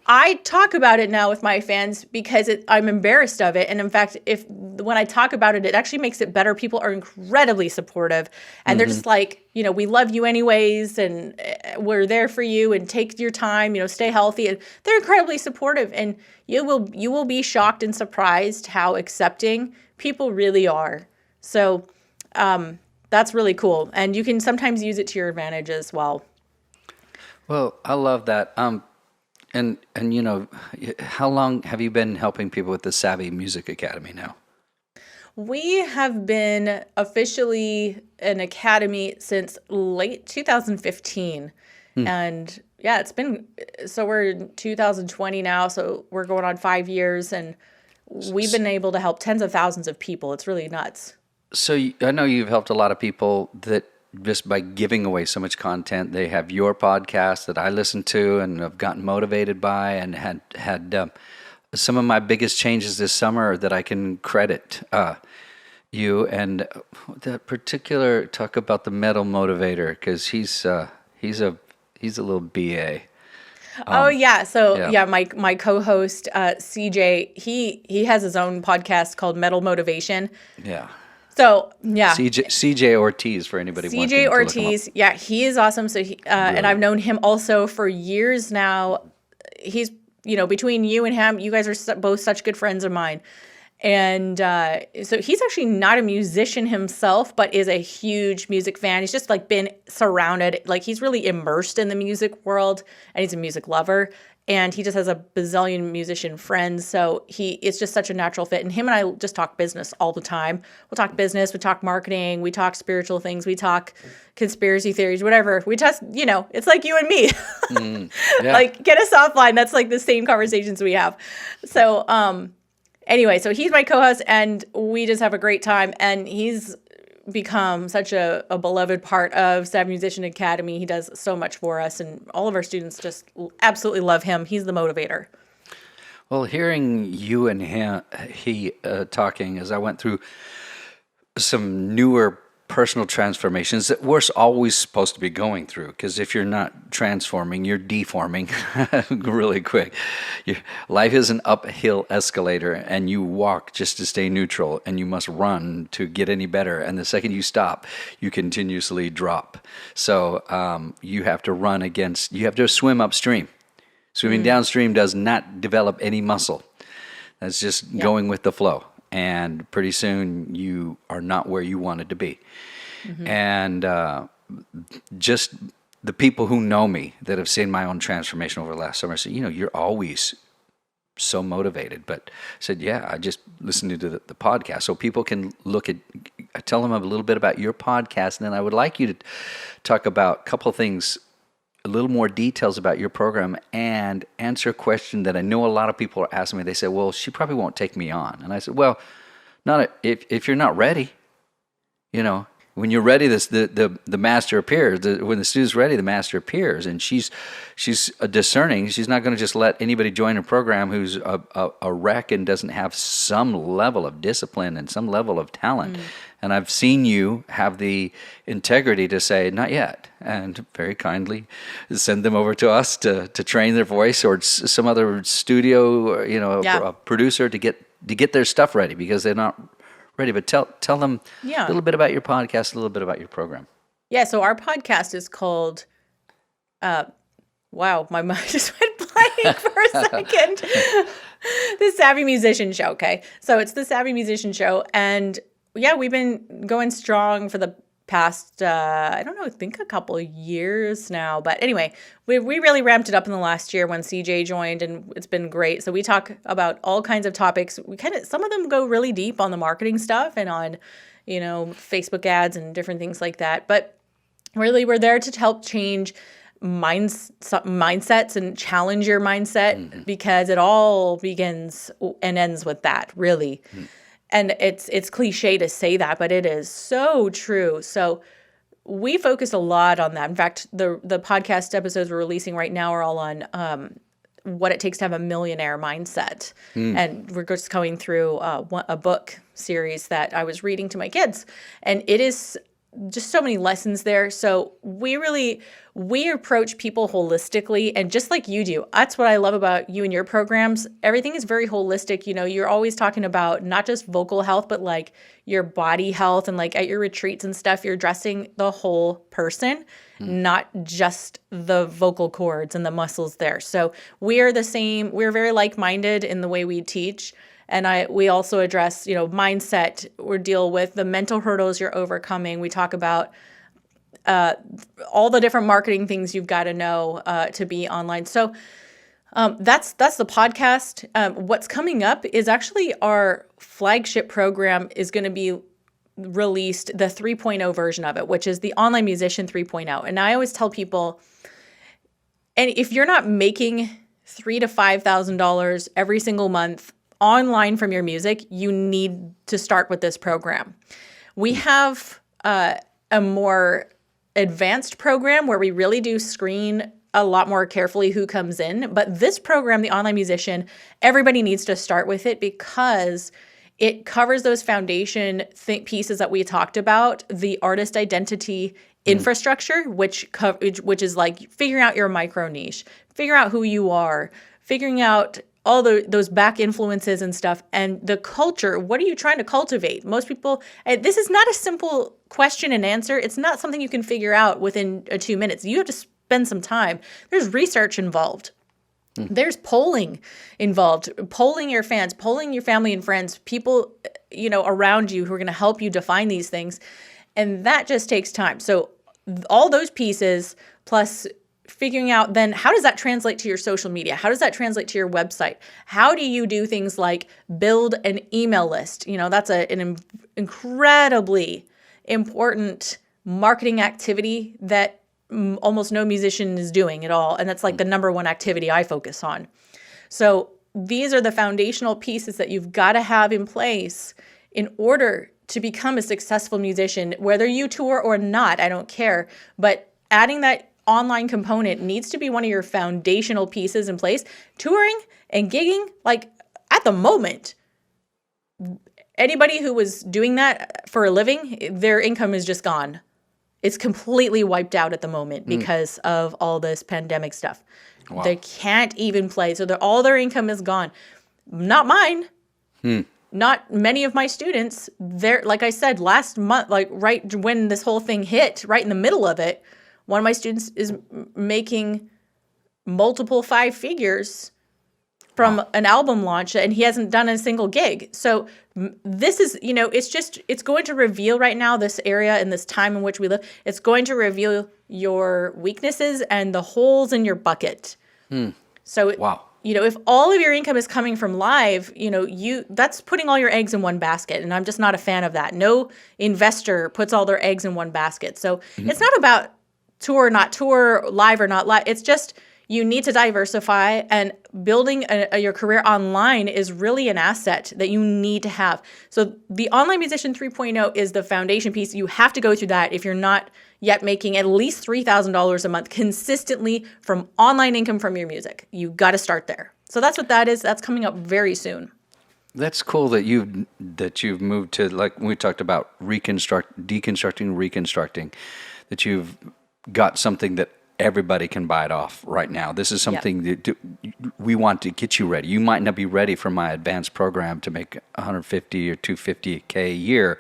I talk about it now with my fans because I'm embarrassed of it. And in fact, when I talk about it, it actually makes it better. People are incredibly supportive and they're just like, we love you anyways. And we're there for you and take your time, stay healthy. And they're incredibly supportive. And you will be shocked and surprised how accepting people really are. So, that's really cool. And you can sometimes use it to your advantage as well. Well, I love that. And how long have you been helping people with the Savvy Music Academy now? We have been officially an academy since late 2015. And yeah, we're in 2020 now. So we're going on 5 years and we've been able to help tens of thousands of people. It's really nuts. So I know you've helped a lot of people that just by giving away so much content. They have your podcast that I listen to and have gotten motivated by, and had some of my biggest changes this summer that I can credit you and that particular talk about the metal motivator, because he's a little BA. My co-host CJ, he has his own podcast called Metal Motivation. Yeah. So yeah, CJ Ortiz for anybody. CJ Ortiz, yeah, he is awesome. So and I've known him also for years now. He's between you and him, you guys are both such good friends of mine. And so he's actually not a musician himself, but is a huge music fan. He's just like been surrounded, like he's really immersed in the music world, and he's a music lover. And he just has a bazillion musician friends. So it's just such a natural fit. And him and I just talk business all the time. We'll talk business, we talk marketing, we talk spiritual things, we talk conspiracy theories, whatever. We just, it's like you and me. Yeah. Like, get us offline. That's like the same conversations we have. So, anyway, so he's my co-host and we just have a great time. And he's become such a beloved part of Savvy Musician Academy. He does so much for us, and all of our students just absolutely love him. He's the motivator. Well, hearing you and he talking as I went through some newer personal transformations that we're always supposed to be going through, because if you're not transforming, you're deforming really quick. Life is an uphill escalator, and you walk just to stay neutral, and you must run to get any better. And the second you stop, you continuously drop. So you have to you have to swim upstream. Swimming downstream does not develop any muscle. That's just going with the flow. And pretty soon you are not where you wanted to be. Mm-hmm. And just the people who know me that have seen my own transformation over the last summer say, you're always so motivated. But I said, yeah, I just listened to the podcast. So people can tell them a little bit about your podcast. And then I would like you to talk about a couple of things, a little more details about your program, and answer a question that I know a lot of people are asking me. They say, well, she probably won't take me on. And I said, well, if you're not ready, when you're ready, the master appears. When the student's ready, the master appears, and she's discerning. She's not going to just let anybody join a program who's a wreck and doesn't have some level of discipline and some level of talent. And I've seen you have the integrity to say, not yet, and very kindly send them over to us to train their voice, or some other studio, or, a producer to get their stuff ready, because they're not ready. But tell them a little bit about your podcast, a little bit about your program. Yeah, so our podcast is called, wow, my mind just went blank for a second. The Savvy Musician Show, okay? So it's the Savvy Musician Show, and yeah, we've been going strong for the past, I think a couple of years now. But anyway, we really ramped it up in the last year when CJ joined, and it's been great. So we talk about all kinds of topics. Some of them go really deep on the marketing stuff and on, Facebook ads and different things like that. But really, we're there to help change mindsets and challenge your mindset, because it all begins and ends with that, really. And it's cliche to say that, but it is so true. So we focus a lot on that. In fact, the podcast episodes we're releasing right now are all on what it takes to have a millionaire mindset. And we're just going through a book series that I was reading to my kids. And it is just so many lessons there. So we approach people holistically, and just like you do. That's what I love about you and your programs. Everything is very holistic. You're always talking about not just vocal health, but like your body health, and like at your retreats and stuff, you're addressing the whole person, not just the vocal cords and the muscles there. So we are the same. We're very like-minded in the way we teach. And we also address, mindset, or deal with the mental hurdles you're overcoming. We talk about all the different marketing things you've got to know to be online. So that's the podcast. What's coming up is actually our flagship program is going to be released, the 3.0 version of it, which is the Online Musician 3.0. And I always tell people, and if you're not making $3,000 to $5,000 every single month online from your music, you need to start with this program. We have a more advanced program where we really do screen a lot more carefully who comes in. But this program, the Online Musician, everybody needs to start with it, because it covers those foundation pieces that we talked about, the artist identity infrastructure, which is like figuring out your micro niche, figure out who you are, figuring out all those back influences and stuff, and the culture. What are you trying to cultivate? Most people, this is not a simple question and answer. It's not something you can figure out within 2 minutes. You have to spend some time. There's research involved. There's polling involved, polling your fans, polling your family and friends, people, around you who are going to help you define these things. And that just takes time. So all those pieces, plus figuring out then how does that translate to your social media? How does that translate to your website? How do you do things like build an email list? That's an incredibly important marketing activity that almost no musician is doing at all. And that's like the number one activity I focus on. So these are the foundational pieces that you've got to have in place in order to become a successful musician, whether you tour or not, I don't care. But adding that online component needs to be one of your foundational pieces in place. Touring and gigging, like at the moment, anybody who was doing that for a living, their income is just gone. It's completely wiped out at the moment because of all this pandemic stuff. Wow. They can't even play. So all their income is gone. Not mine. Not many of my students. They're, like I said, last month, like right when this whole thing hit, right in the middle of it, one of my students is making multiple 5 figures from an album launch, and he hasn't done a single gig. So this is, it's going to reveal right now, this area and this time in which we live, it's going to reveal your weaknesses and the holes in your bucket. So, if all of your income is coming from live, that's putting all your eggs in one basket. And I'm just not a fan of that. No investor puts all their eggs in one basket. So it's not about tour or not tour, live or not live. It's just you need to diversify, and building your career online is really an asset that you need to have. So the Online Musician 3.0 is the foundation piece. You have to go through that if you're not yet making at least $3,000 a month consistently from online income from your music. You got to start there. So that's what that is. That's coming up very soon. That's cool that you've moved to, like we talked about, deconstructing, that you've got something that everybody can buy it off right now. This is something that we want to get you ready. You might not be ready for my advanced program to make 150 or 250K a year,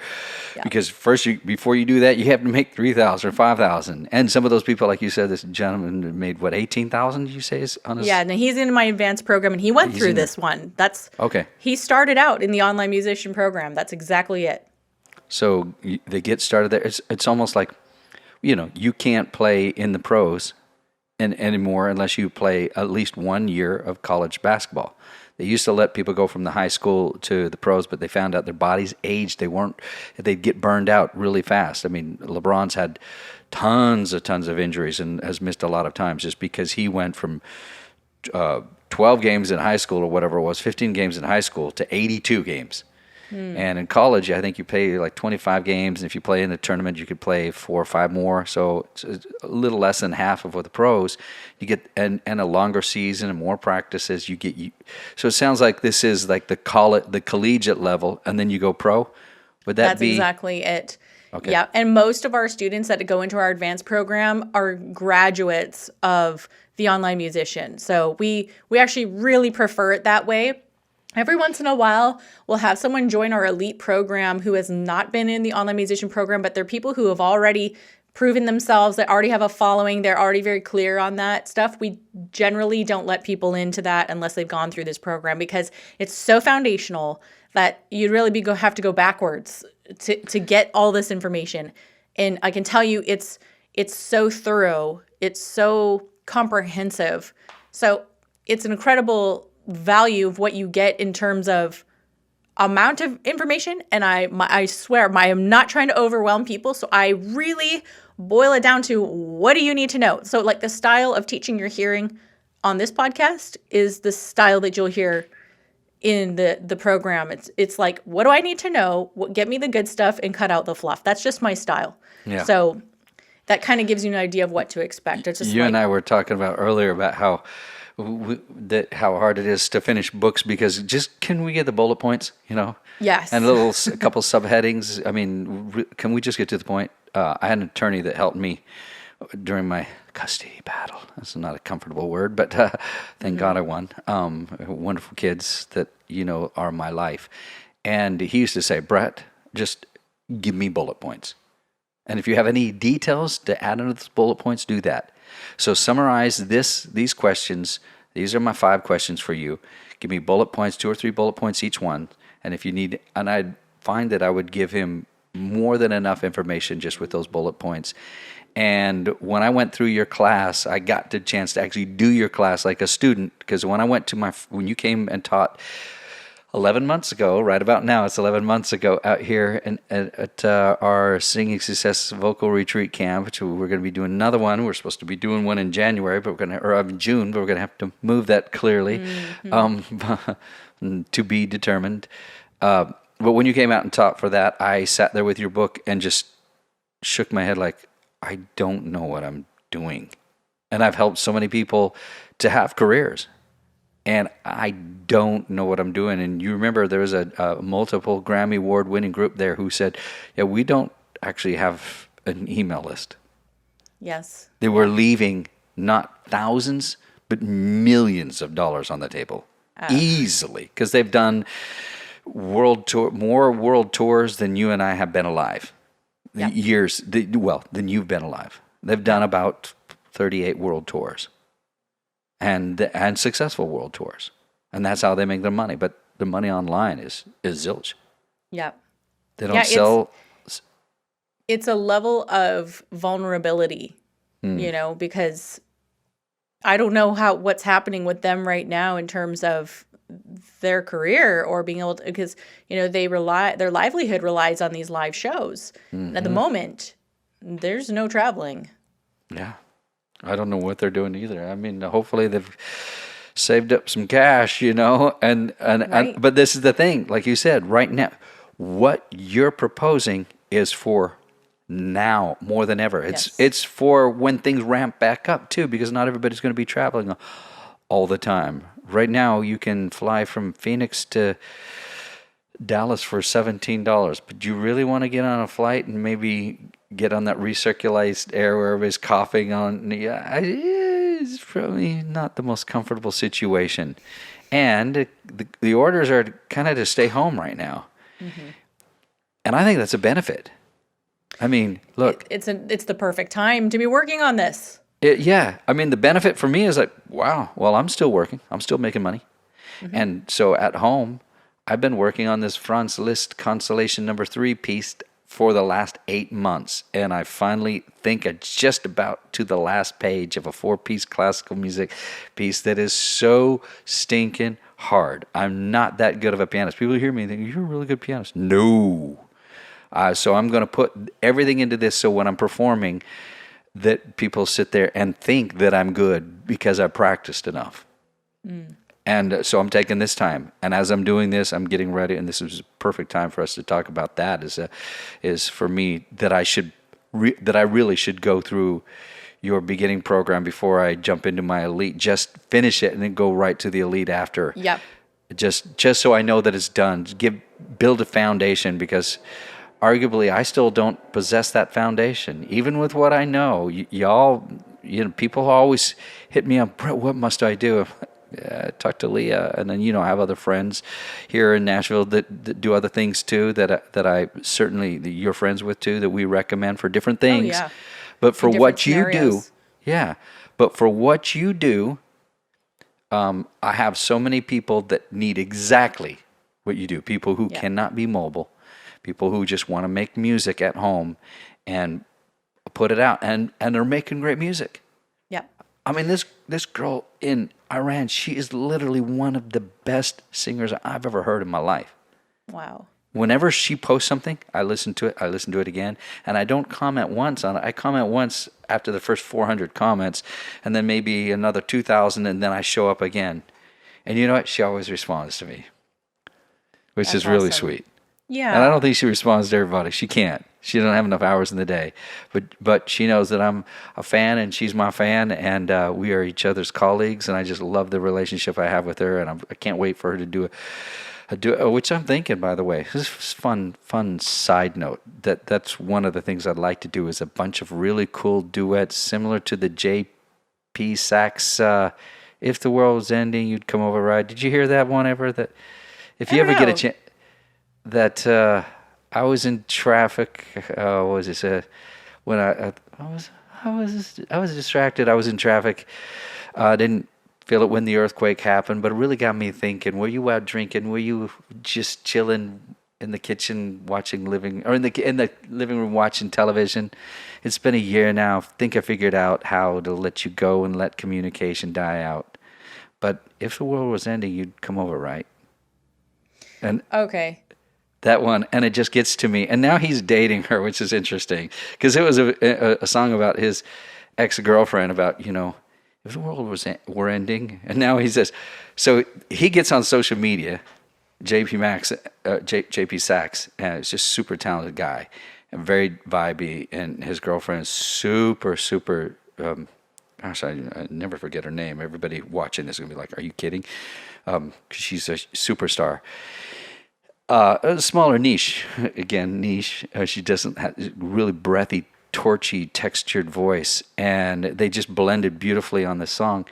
because first, before you do that, you have to make 3,000 or 5,000. And some of those people, like you said, this gentleman made what, 18,000? You say is on his? Yeah, and he's in my advanced program, and he went through this one. That's okay. He started out in the Online Musician program. That's exactly it. So they get started there. It's almost like, you can't play in the pros anymore unless you play at least 1 year of college basketball. They used to let people go from the high school to the pros, but they found out their bodies aged. They'd get burned out really fast. I mean, LeBron's had tons of injuries and has missed a lot of times just because he went from 12 games in high school or whatever it was, 15 games in high school to 82 games. And in college, I think you play like 25 games, and if you play in the tournament, you could play 4 or 5 more. So it's a little less than half of what the pros you get, and a longer season and more practices. So it sounds like this is like the collegiate level, and then you go pro. Would that be? That's exactly it. Okay. Yeah, and most of our students that go into our advanced program are graduates of the Online Musician. So we actually really prefer it that way. Every once in a while, we'll have someone join our elite program who has not been in the Online Musician program, but they're people who have already proven themselves. They already have a following. They're already very clear on that stuff. We generally don't let people into that unless they've gone through this program, because it's so foundational that you'd really have to go backwards to get all this information. And I can tell you, it's so thorough. It's so comprehensive. So it's an incredible value of what you get in terms of amount of information. And I swear, I am not trying to overwhelm people. So I really boil it down to, what do you need to know? So like the style of teaching you're hearing on this podcast is the style that you'll hear in the program. It's like, what do I need to know? Get me the good stuff and cut out the fluff. That's just my style. Yeah. So that kind of gives you an idea of what to expect. It's just you and I were talking about earlier about how hard it is to finish books, because can we get the bullet points, Yes. And a couple subheadings. I mean, can we just get to the point? I had an attorney that helped me during my custody battle. That's not a comfortable word, but thank God I won. Wonderful kids that, are my life. And he used to say, Brett, just give me bullet points. And if you have any details to add into those bullet points, do that. So summarize these questions. These are my 5 questions for you. Give me bullet points, 2 or 3 bullet points each one. And if you need, and I'd find that I would give him more than enough information just with those bullet points. And when I went through your class, I got the chance to actually do your class like a student, because when you came and taught 11 months ago, right about now, it's 11 months ago out here at our Singing Success Vocal Retreat Camp, which we're going to be doing another one. We're supposed to be doing one in January, or in June, but we're going to have to move that clearly, to be determined. But when you came out and taught for that, I sat there with your book and just shook my head like, I don't know what I'm doing. And I've helped so many people to have careers, and I don't know what I'm doing. And you remember there was a multiple Grammy Award winning group there who said, yeah, we don't actually have an email list. Yes. They were leaving not thousands, but millions of dollars on the table easily, because they've done more world tours than you and I have been alive. Than you've been alive. They've done about 38 world tours. And successful world tours, and that's how they make their money. But the money online is zilch. Yeah, they don't sell. It's a level of vulnerability, because I don't know what's happening with them right now in terms of their career or being able to, because their livelihood relies on these live shows. Mm-hmm. At the moment, there's no traveling. Yeah. I don't know what they're doing either. I mean, hopefully they've saved up some cash, you know, and Right. but this is the thing, like you said, right now, what you're proposing is for now more than ever. Yes. It's for when things ramp back up too, because not everybody's going to be traveling all the time. Right now, you can fly from Phoenix to Dallas for $17. But do you really want to get on a flight and maybe get on that recirculated air where everybody's coughing on? Yeah, it's probably not the most comfortable situation. And the orders are kind of to stay home right now. And I think that's a benefit. I mean, look, It's the perfect time to be working on this. yeah, I mean, the benefit for me is like, wow, well, I'm still working, I'm still making money. And so at home, I've been working on this Franz Liszt Constellation #3 piece for the last 8 months. And I finally think I'm just about to the last page of a 4-piece classical music piece that is so stinking hard. I'm not that good of a pianist. People hear me and think, you're a really good pianist. No. So I'm going to put everything into this so when I'm performing, that people sit there and think that I'm good because I practiced enough. And so I'm taking this time, and as I'm doing this, I'm getting ready, and this is a perfect time for us to talk about that. Is for me that that I really should go through your beginning program before I jump into my elite. Just finish it and then go right to the elite after. Yep. Just so I know that it's done. Build a foundation, because arguably I still don't possess that foundation, even with what I know. Y'all, people always hit me up, Brett, what must I do? Talk to Leah, and then I have other friends here in Nashville that do other things too, that I certainly that you're friends with too, that we recommend for different Oh things. yeah. But for different what you do, scenarios. yeah. But for what you do, I have so many people that need exactly what you do. People who Yeah. cannot be mobile, people who just want to make music at home and put it out, and they're making great music. Yep. I mean, this girl in Iran, she is literally one of the best singers I've ever heard in my life. Wow. Whenever she posts something, I listen to it. I listen to it again, and I don't comment once on it. I comment once after the first 400 comments, and then maybe another 2,000, and then I show up again. And you know what? She always responds to me, which That's is really awesome. sweet. Yeah. And I don't think she responds to everybody. She can't. She doesn't have enough hours in the day. But she knows that I'm a fan, and she's my fan, and we are each other's colleagues. And I just love the relationship I have with her, and I can't wait for her to do which I'm thinking, by the way. This is fun side note. That's one of the things I'd like to do, is a bunch of really cool duets similar to the J.P. Sachs. If the world was ending, you'd come over, right? Did you hear that one ever? That if you I ever don't get a know. chance. That I was in traffic. What was it? When I was distracted. I was in traffic. I didn't feel it when the earthquake happened, but it really got me thinking. Were you out drinking? Were you just chilling in the kitchen watching in the living room watching television? It's been a year now. I think I figured out how to let you go and let communication die out. But if the world was ending, you'd come over, right? And Okay. that one, and it just gets to me. And now he's dating her, which is interesting, because it was a song about his ex-girlfriend, about, if the world were ending. And now he says, so he gets on social media, JP Sachs, and it's just super talented guy, and very vibey, and his girlfriend is super, super, gosh, I never forget her name. Everybody watching this is going to be like, are you kidding? 'Cause she's a superstar. A smaller niche, again, niche. She doesn't have really breathy, torchy, textured voice, and they just blended beautifully on this song.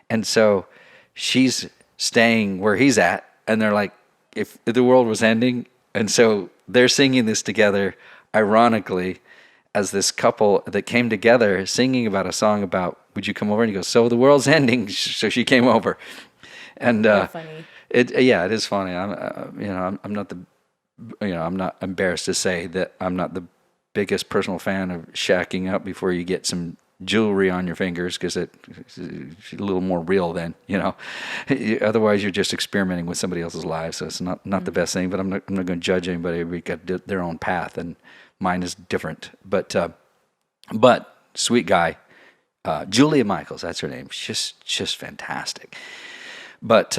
And so she's staying where he's at, and they're like, if the world was ending, and so they're singing this together, ironically, as this couple that came together singing about a song about, would you come over? And he goes, so the world's ending, so she came over. And Funny. it is funny. I'm not I'm not embarrassed to say that I'm not the biggest personal fan of shacking up before you get some jewelry on your fingers, because it's a little more real then, Otherwise, you're just experimenting with somebody else's life, so it's not the best thing. But I'm not going to judge anybody. We got their own path, and mine is different. But sweet guy. Julia Michaels, that's her name. She's just fantastic. But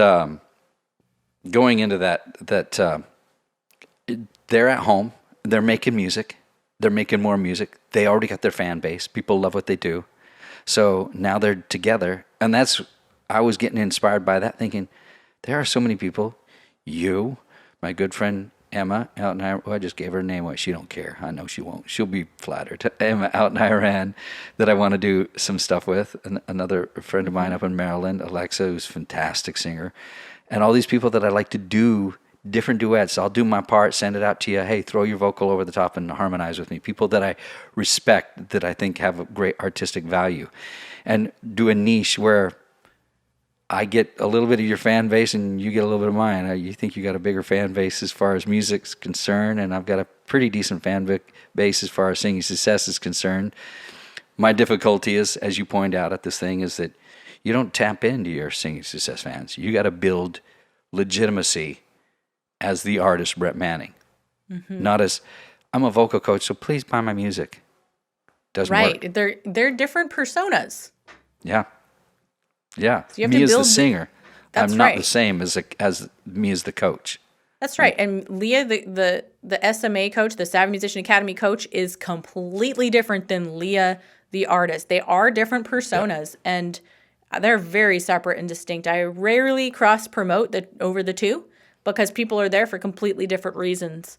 going into that they're at home, they're making music, they're making more music. They already got their fan base. People love what they do. So now they're together, and I was getting inspired by that, thinking there are so many people. You, my good friend Emma out in Iran. Well, I just gave her a name. Well, she don't care. I know she won't. She'll be flattered. Emma out in Iran, that I want to do some stuff with. Another friend of mine up in Maryland, Alexa, who's a fantastic singer, and all these people that I like to do different duets. I'll do my part, send it out to you. Hey, throw your vocal over the top and harmonize with me. People that I respect, that I think have a great artistic value, and do a niche where I get a little bit of your fan base and you get a little bit of mine. You think you got a bigger fan base as far as music's concerned, and I've got a pretty decent fan base as far as singing success is concerned. My difficulty is, as you point out at this thing, is that you don't tap into your singing success fans. You got to build legitimacy as the artist Brett Manning, not as I'm a vocal coach, so please buy my music. Doesn't work. Right. They're different personas. Yeah. Yeah. So you have me to as the build singer, That's I'm not right. the same as me as the coach. That's right. And Leah, the SMA coach, the Savvy Musician Academy coach, is completely different than Leah, the artist. They are different personas, and they're very separate and distinct. I rarely cross promote over the two because people are there for completely different reasons.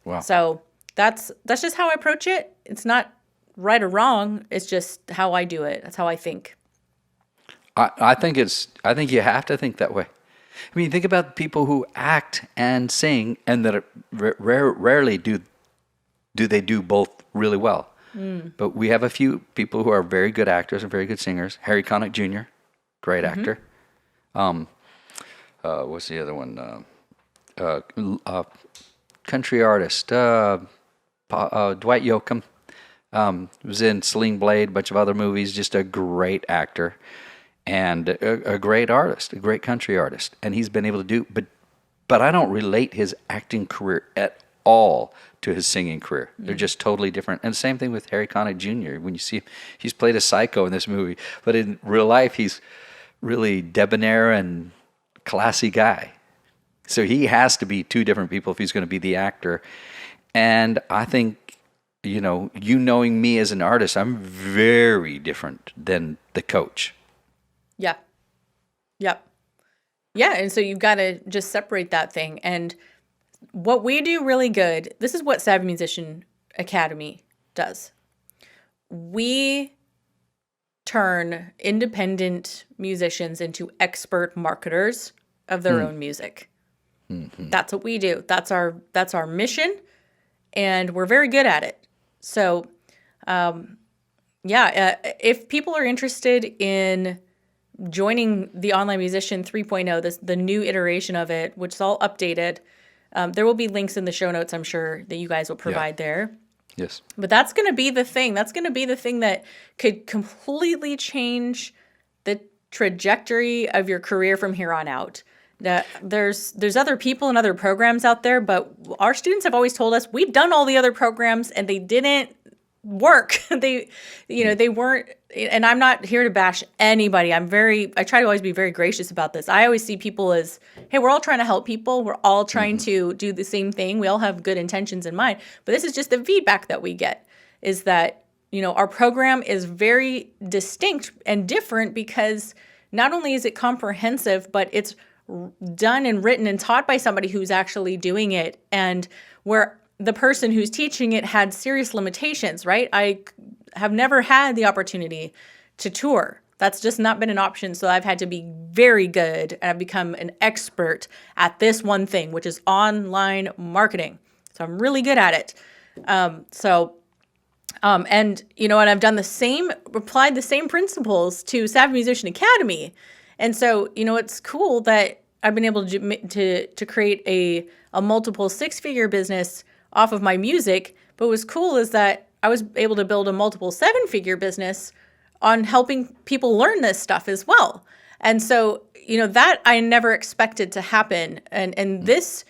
Wow. So that's just how I approach it. It's not right or wrong. It's just how I do it. That's how I think. I think you have to think that way. I mean, think about people who act and sing, and that rarely do they do both really well. But we have a few people who are very good actors and very good singers. Harry Connick Jr., great actor. What's the other one? Country artist, Dwight Yoakam. Was in Sling Blade, a bunch of other movies. Just a great actor. And a great artist, a great country artist, and he's been able to do. But I don't relate his acting career at all to his singing career. They're just totally different. And same thing with Harry Connick Jr. When you see him, he's played a psycho in this movie, but in real life he's really debonair and classy guy. So he has to be two different people if he's going to be the actor. And I think, you knowing me as an artist, I'm very different than the coach. Yeah. Yep. Yeah. And so you've got to just separate that thing. And what we do really good, this is what Savvy Musician Academy does. We turn independent musicians into expert marketers of their own music. Mm-hmm. That's what we do. That's our mission, and we're very good at it. So, if people are interested in joining the Online Musician 3.0, the new iteration of it, which is all updated, there will be links in the show notes, I'm sure, that you guys will provide there. Yes. But that's going to be the thing. That's going to be the thing that could completely change the trajectory of your career from here on out. There's other people and other programs out there, but our students have always told us we've done all the other programs and they didn't work. They weren't, and I'm not here to bash anybody. I try to always be very gracious about this. I always see people as, hey, we're all trying to help people. We're all trying to do the same thing. We all have good intentions in mind. But this is just the feedback that we get, is that, our program is very distinct and different because not only is it comprehensive, but it's done and written and taught by somebody who's actually doing it, and where the person who's teaching it had serious limitations, right? I have never had the opportunity to tour. That's just not been an option. So I've had to be very good, and I've become an expert at this one thing, which is online marketing. So I'm really good at it. And applied the same principles to Savvy Musician Academy. And so, it's cool that I've been able to create a multiple six-figure business off of my music. But what's cool is that I was able to build a multiple seven-figure business on helping people learn this stuff as well. And so, that I never expected to happen. And this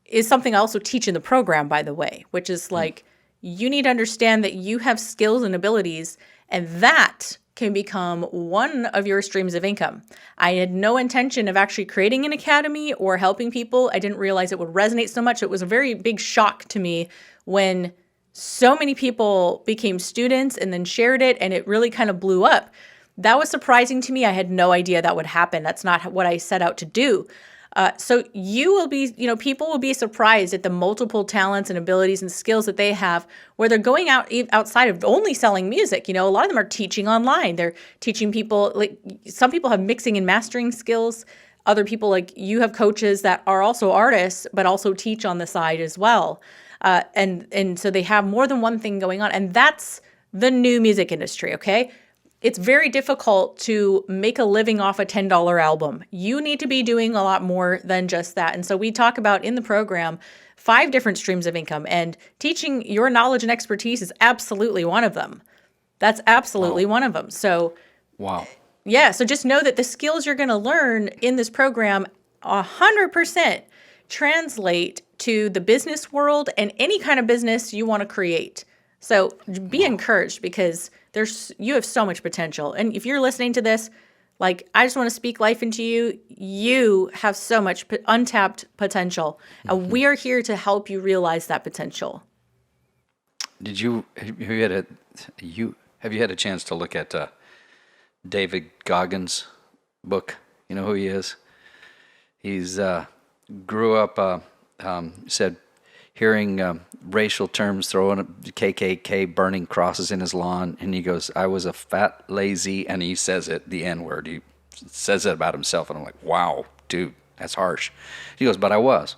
is something I also teach in the program, by the way, which is like, you need to understand that you have skills and abilities, and that can become one of your streams of income. I had no intention of actually creating an academy or helping people. I didn't realize it would resonate so much. It was a very big shock to me when so many people became students and then shared it, and it really kind of blew up. That was surprising to me. I had no idea that would happen. That's not what I set out to do. So you will be, people will be surprised at the multiple talents and abilities and skills that they have, where they're going out outside of only selling music. A lot of them are teaching online. They're teaching people, like some people have mixing and mastering skills. Other people, like you, have coaches that are also artists, but also teach on the side as well. And so they have more than one thing going on. And that's the new music industry, okay? It's very difficult to make a living off a $10 album. You need to be doing a lot more than just that. And so we talk about in the program 5 different streams of income, and teaching your knowledge and expertise is absolutely one of them. That's absolutely one of them. So, wow. Yeah. So just know that the skills you're going to learn in this program 100% translate to the business world and any kind of business you want to create. So be encouraged, because you have so much potential. And if you're listening to this, like, I just want to speak life into you. You have so much untapped potential, and we are here to help you realize that potential. Have you had a chance to look at David Goggins' book? You know who he is? He's grew up, said, hearing racial terms, throwing KKK, burning crosses in his lawn, and he goes, I was a fat, lazy, and he says it, the N-word. He says it about himself, and I'm like, wow, dude, that's harsh. He goes, but I was.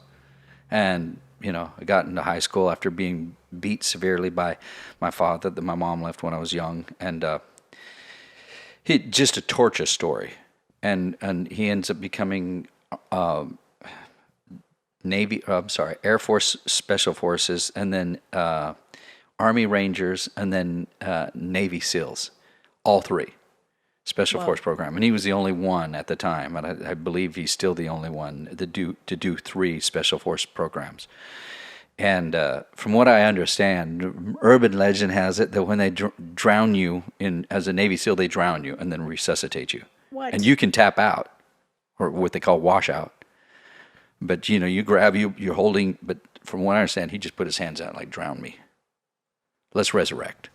And, I got into high school after being beat severely by my father that my mom left when I was young, and just a torture story. And he ends up becoming Air Force Special Forces, and then Army Rangers, and then Navy SEALs, all 3 Special Force program. And he was the only one at the time, and I believe he's still the only one to do 3 Special Force programs. And from what I understand, urban legend has it that when they drown you as a Navy SEAL, they drown you and then resuscitate you. What? And you can tap out, or what they call washout. But, you grab, you're holding, but from what I understand, he just put his hands out like, drown me. Let's resurrect.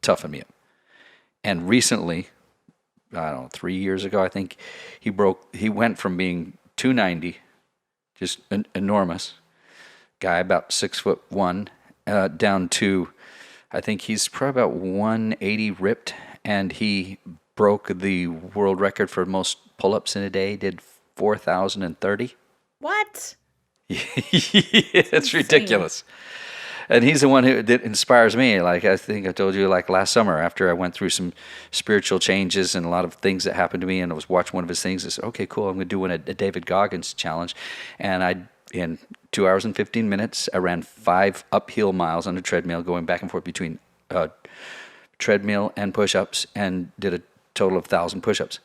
Toughen me up. And recently, I don't know, 3 years ago, I think, he went from being 290, just an enormous guy, about 6'1", down to, I think he's probably about 180 ripped, and he broke the world record for most pull-ups in a day, did 4,030. What? It's ridiculous. And he's the one that inspires me. Like, I think I told you, like last summer, after I went through some spiritual changes and a lot of things that happened to me, and I was watching one of his things, I said, okay, cool, I'm going to do a David Goggins challenge. And in 2 hours and 15 minutes, I ran 5 uphill miles on a treadmill, going back and forth between treadmill and push-ups, and did a total of 1,000 push-ups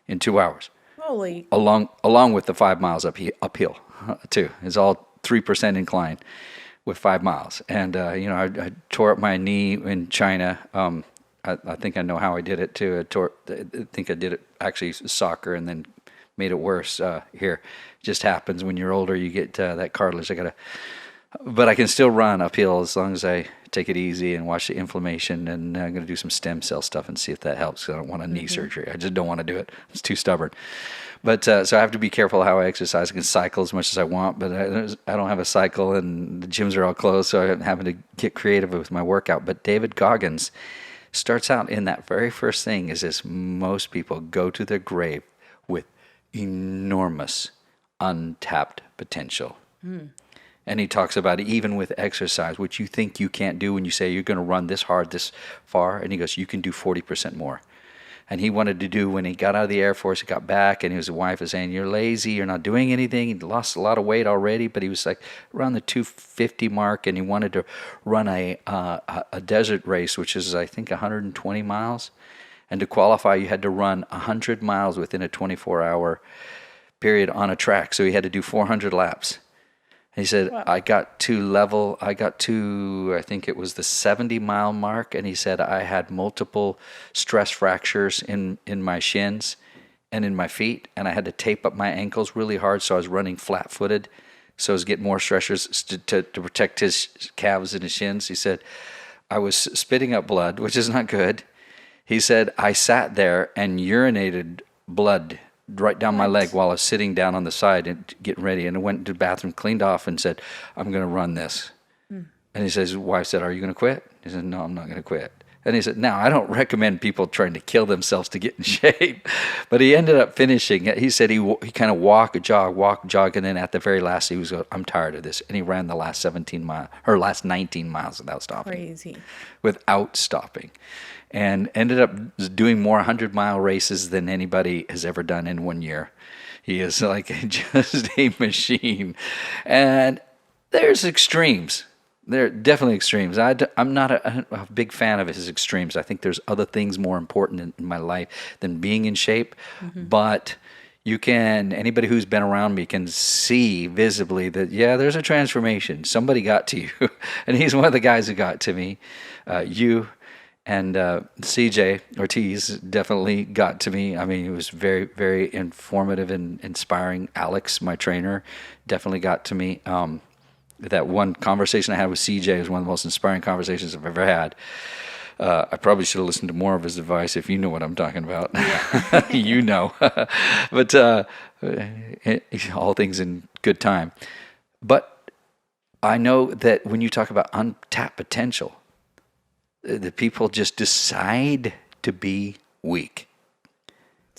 in 2 hours. Holy. Along with the 5 miles uphill, too. It's all 3% incline with 5 miles. And, I tore up my knee in China. I think I know how I did it, too. I think I did it, actually, soccer, and then made it worse here. It just happens when you're older, you get that cartilage. But I can still run uphill as long as I take it easy and watch the inflammation. And I'm going to do some stem cell stuff and see if that helps. I don't want a knee surgery. I just don't want to do it. It's too stubborn. But so I have to be careful how I exercise. I can cycle as much as I want, but I don't have a cycle, and the gyms are all closed, so I'm having to get creative with my workout. But David Goggins starts out in that very first thing is this: most people go to their grave with enormous untapped potential. And he talks about it even with exercise, which you think you can't do when you say you're going to run this hard, this far. And he goes, you can do 40% more. And he wanted to do, when he got out of the Air Force, he got back, and his wife was saying, you're lazy, you're not doing anything. He'd lost a lot of weight already, but he was like around the 250 mark, and he wanted to run a desert race, which is, I think, 120 miles. And to qualify, you had to run 100 miles within a 24-hour period on a track. So he had to do 400 laps. He said, I got to, I think it was the 70-mile mark, and he said I had multiple stress fractures in my shins and in my feet, and I had to tape up my ankles really hard, so I was running flat-footed, so I was getting more stressors to protect his calves and his shins. He said, I was spitting up blood, which is not good. He said, I sat there and urinated blood right down my leg while I was sitting down on the side and getting ready. And I went to the bathroom, cleaned off, and said, I'm going to run this. And he says, his wife said, are you going to quit? He said, no, I'm not going to quit. And he said, now, I don't recommend people trying to kill themselves to get in shape. But he ended up finishing it. He said he kind of walk, jog. And then at the very last, he was going, I'm tired of this. And he ran the last 19 miles without stopping. Crazy. Without stopping. And ended up doing more 100-mile races than anybody has ever done in 1 year. He is like just a machine. And there's extremes. There are definitely extremes. I'm not a big fan of his extremes. I think there's other things more important in my life than being in shape. But anybody who's been around me can see visibly that, yeah, there's a transformation. Somebody got to you. And he's one of the guys who got to me. You and CJ Ortiz definitely got to me. I mean, it was very, very informative and inspiring. Alex, my trainer, definitely got to me. That one conversation I had with CJ was one of the most inspiring conversations I've ever had. I probably should have listened to more of his advice, if you know what I'm talking about. Yeah. You know. But all things in good time. But I know that when you talk about untapped potential, the people just decide to be weak.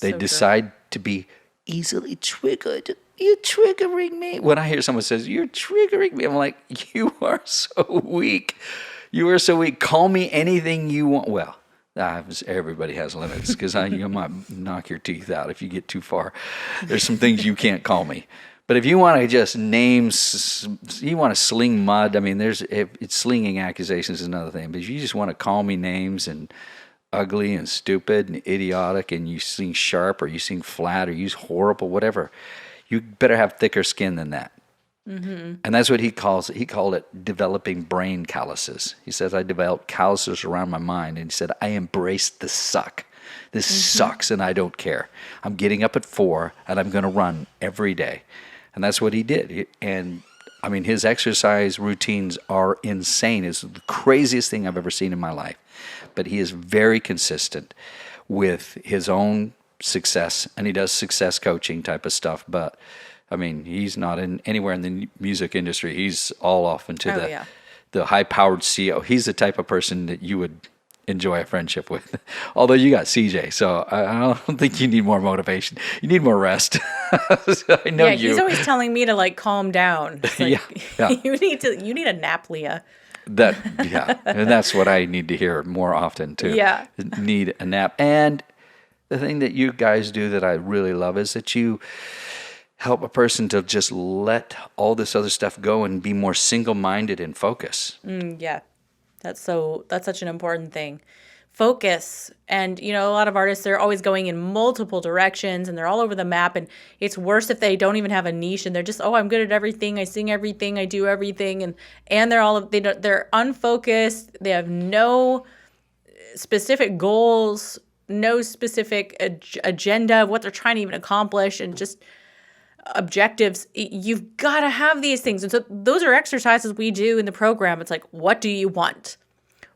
They decide to be easily triggered. You're triggering me. When I hear someone says, you're triggering me, I'm like, you are so weak. You are so weak. Call me anything you want. Well, everybody has limits because I might knock your teeth out if you get too far. There's some things you can't call me. But if you want to just you want to sling mud, I mean, it's slinging accusations is another thing. But if you just want to call me names and ugly and stupid and idiotic and you sing sharp or you sing flat or use horrible, whatever, you better have thicker skin than that. Mm-hmm. And that's what he calls it. He called it developing brain calluses. He says, I developed calluses around my mind. And he said, I embraced the suck. This sucks and I don't care. I'm getting up at 4 and I'm going to run every day. And that's what he did. And I mean, his exercise routines are insane. It's the craziest thing I've ever seen in my life. But he is very consistent with his own success, and he does success coaching type of stuff. But I mean, he's not anywhere in the music industry. He's all off into the high-powered CEO. He's the type of person that you would enjoy a friendship with. Although you got CJ, so I don't think you need more motivation. You need more rest. I know you. He's always telling me to like calm down. Like, yeah. You need a nap, Leah. And that's what I need to hear more often too. Yeah. Need a nap. And the thing that you guys do that I really love is that you help a person to just let all this other stuff go and be more single-minded and focus. Yeah. That's such an important thing. Focus. And, a lot of artists, they're always going in multiple directions and they're all over the map. And it's worse if they don't even have a niche and they're just, I'm good at everything. I sing everything. I do everything. And they're unfocused. They have no specific goals, no specific agenda of what they're trying to even accomplish, and just objectives. You've got to have these things. And so those are exercises we do in the program. It's like, what do you want?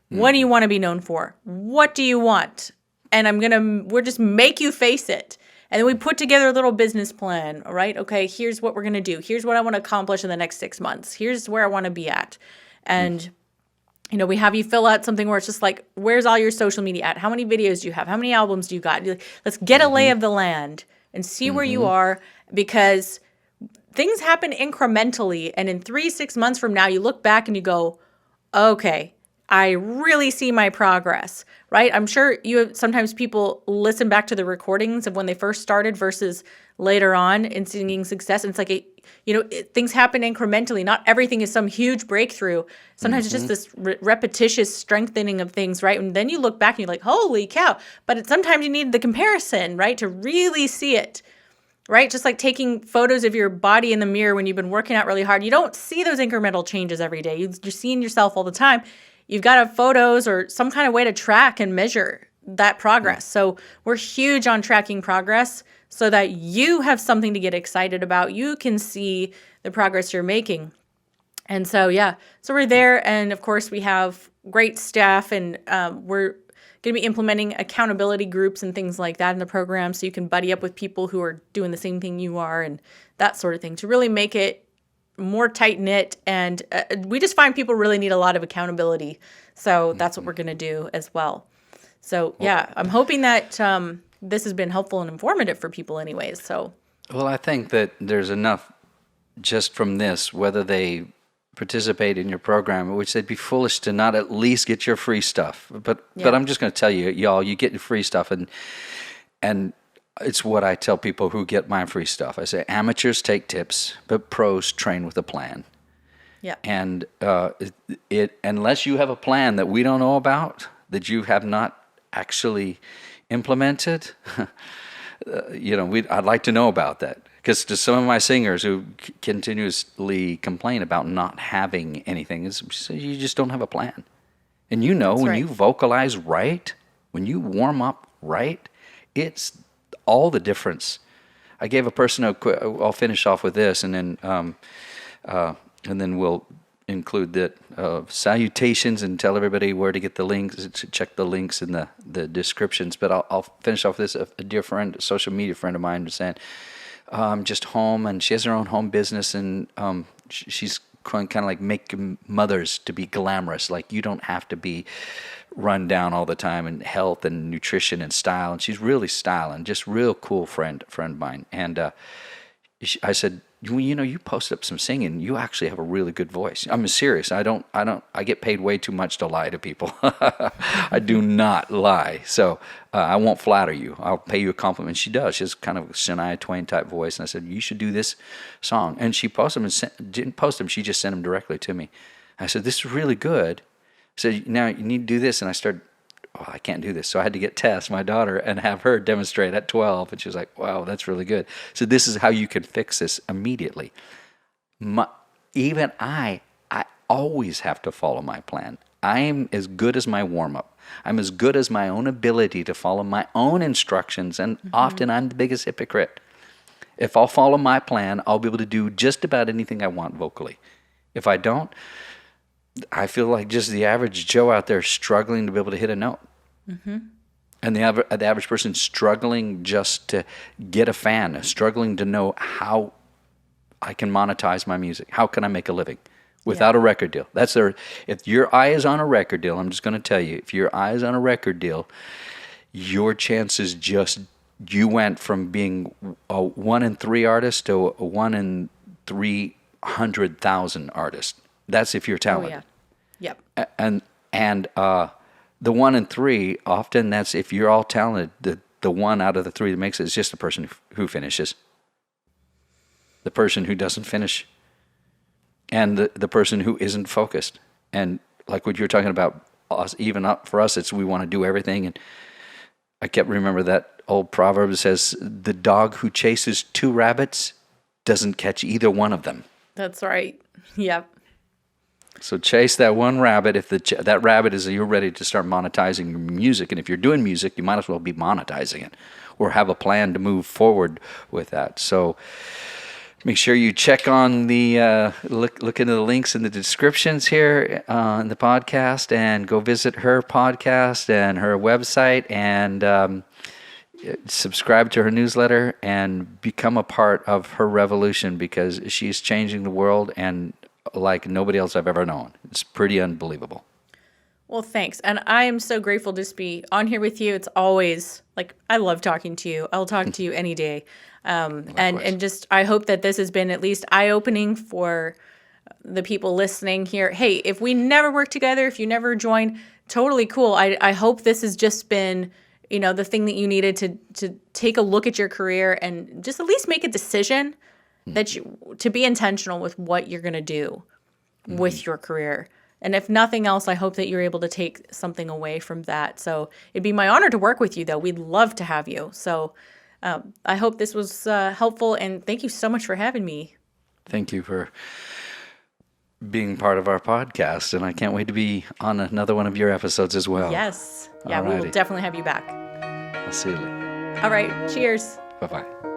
What do you want to be known for? What do you want? And we're just make you face it. And then we put together a little business plan, all right? Okay, here's what we're going to do. Here's what I want to accomplish in the next 6 months. Here's where I want to be at. And we have you fill out something where it's just like, where's all your social media at? How many videos do you have? How many albums do you got? Let's get a lay of the land and see where you are, because things happen incrementally. And in 3-6 months from now, you look back and you go, okay, I really see my progress, right? I'm sure sometimes people listen back to the recordings of when they first started versus later on in singing success. And it's like, things happen incrementally. Not everything is some huge breakthrough. Sometimes it's just this repetitious strengthening of things, right? And then you look back and you're like, holy cow. But sometimes you need the comparison, right? To really see it. right? Just like taking photos of your body in the mirror when you've been working out really hard. You don't see those incremental changes every day. You're seeing yourself all the time. You've got to have photos or some kind of way to track and measure that progress. So we're huge on tracking progress so that you have something to get excited about. You can see the progress you're making. And so, yeah, so we're there. And of course, we have great staff, and we're going to be implementing accountability groups and things like that in the program, so you can buddy up with people who are doing the same thing you are and that sort of thing to really make it more tight-knit. And we just find people really need a lot of accountability. So that's what we're going to do as well. So, yeah, I'm hoping that this has been helpful and informative for people anyways. So, Well, I think that there's enough just from this, whether they participate in your program, which they'd be foolish to not at least get your free stuff. But I'm just going to tell you, y'all, you get your free stuff, and it's what I tell people who get my free stuff. I say amateurs take tips, but pros train with a plan. yeah. And unless you have a plan that we don't know about, that you have not actually implemented, I'd like to know about that. Because to some of my singers who continuously complain about not having anything, you just don't have a plan. And That's when right. you vocalize right, when you warm up right, it's all the difference. I gave a person I'll finish off with this, and then we'll include that salutations and tell everybody where to get the links, to check the links in the descriptions. But I'll finish off with this. A dear friend, a social media friend of mine was saying, just home, and she has her own home business, and she's kind of like making mothers to be glamorous. Like, you don't have to be run down all the time in health and nutrition and style. And she's really styling, just real cool friend of mine. And I said, you post up some singing. You actually have a really good voice. I'm serious. I get paid way too much to lie to people. I do not lie. So I won't flatter you. I'll pay you a compliment. She does. She has kind of a Shania Twain type voice. And I said, you should do this song. And she posted them and didn't post them. She just sent them directly to me. I said, this is really good. I said, now you need to do this. And I started, I can't do this. So I had to get Tess, my daughter, and have her demonstrate at 12. And she was like, wow, that's really good. So this is how you can fix this immediately. Even I always have to follow my plan. I am as good as my warm-up. I'm as good as my own ability to follow my own instructions. And often I'm the biggest hypocrite. If I'll follow my plan, I'll be able to do just about anything I want vocally. If I don't, I feel like just the average Joe out there struggling to be able to hit a note. And the average person struggling just to get a fan, struggling to know how I can monetize my music. How can I make a living without a record deal? If your eye is on a record deal, I'm just going to tell you, if your eye is on a record deal, your chances you went from being a 1 in 3 artist to a 1 in 300,000 artist. That's if you're talented. Oh, yeah. Yep. And the 1 in 3, often that's if you're all talented. The 1 out of the 3 that makes it is just the person who finishes. The person who doesn't finish. And the person who isn't focused. And like what you're talking about, even for us, it's we want to do everything. And I kept remember that old proverb that says, the dog who chases 2 rabbits doesn't catch either one of them. That's right. Yep. So chase that one rabbit. If that rabbit is you're ready to start monetizing your music, and if you're doing music, you might as well be monetizing it, or have a plan to move forward with that. So make sure you check on the look into the links in the descriptions here in the podcast, and go visit her podcast and her website, and subscribe to her newsletter and become a part of her revolution, because she's changing the world and like nobody else I've ever known. It's pretty unbelievable. Well, thanks. And I am so grateful to just be on here with you. It's always like, I love talking to you. I'll talk to you any day. And just, I hope that this has been at least eye-opening for the people listening here. Hey, if we never work together, if you never join, totally cool. I hope this has just been, the thing that you needed to take a look at your career and just at least make a decision to be intentional with what you're going to do with your career. And if nothing else, I hope that you're able to take something away from that. So it'd be my honor to work with you, though. We'd love to have you. So I hope this was helpful, and thank you so much for having me. Thank you for being part of our podcast, and I can't wait to be on another one of your episodes as well. Yes. Yeah, we will Alrighty. definitely have you back. I'll see you later. All right. Cheers. Bye-bye.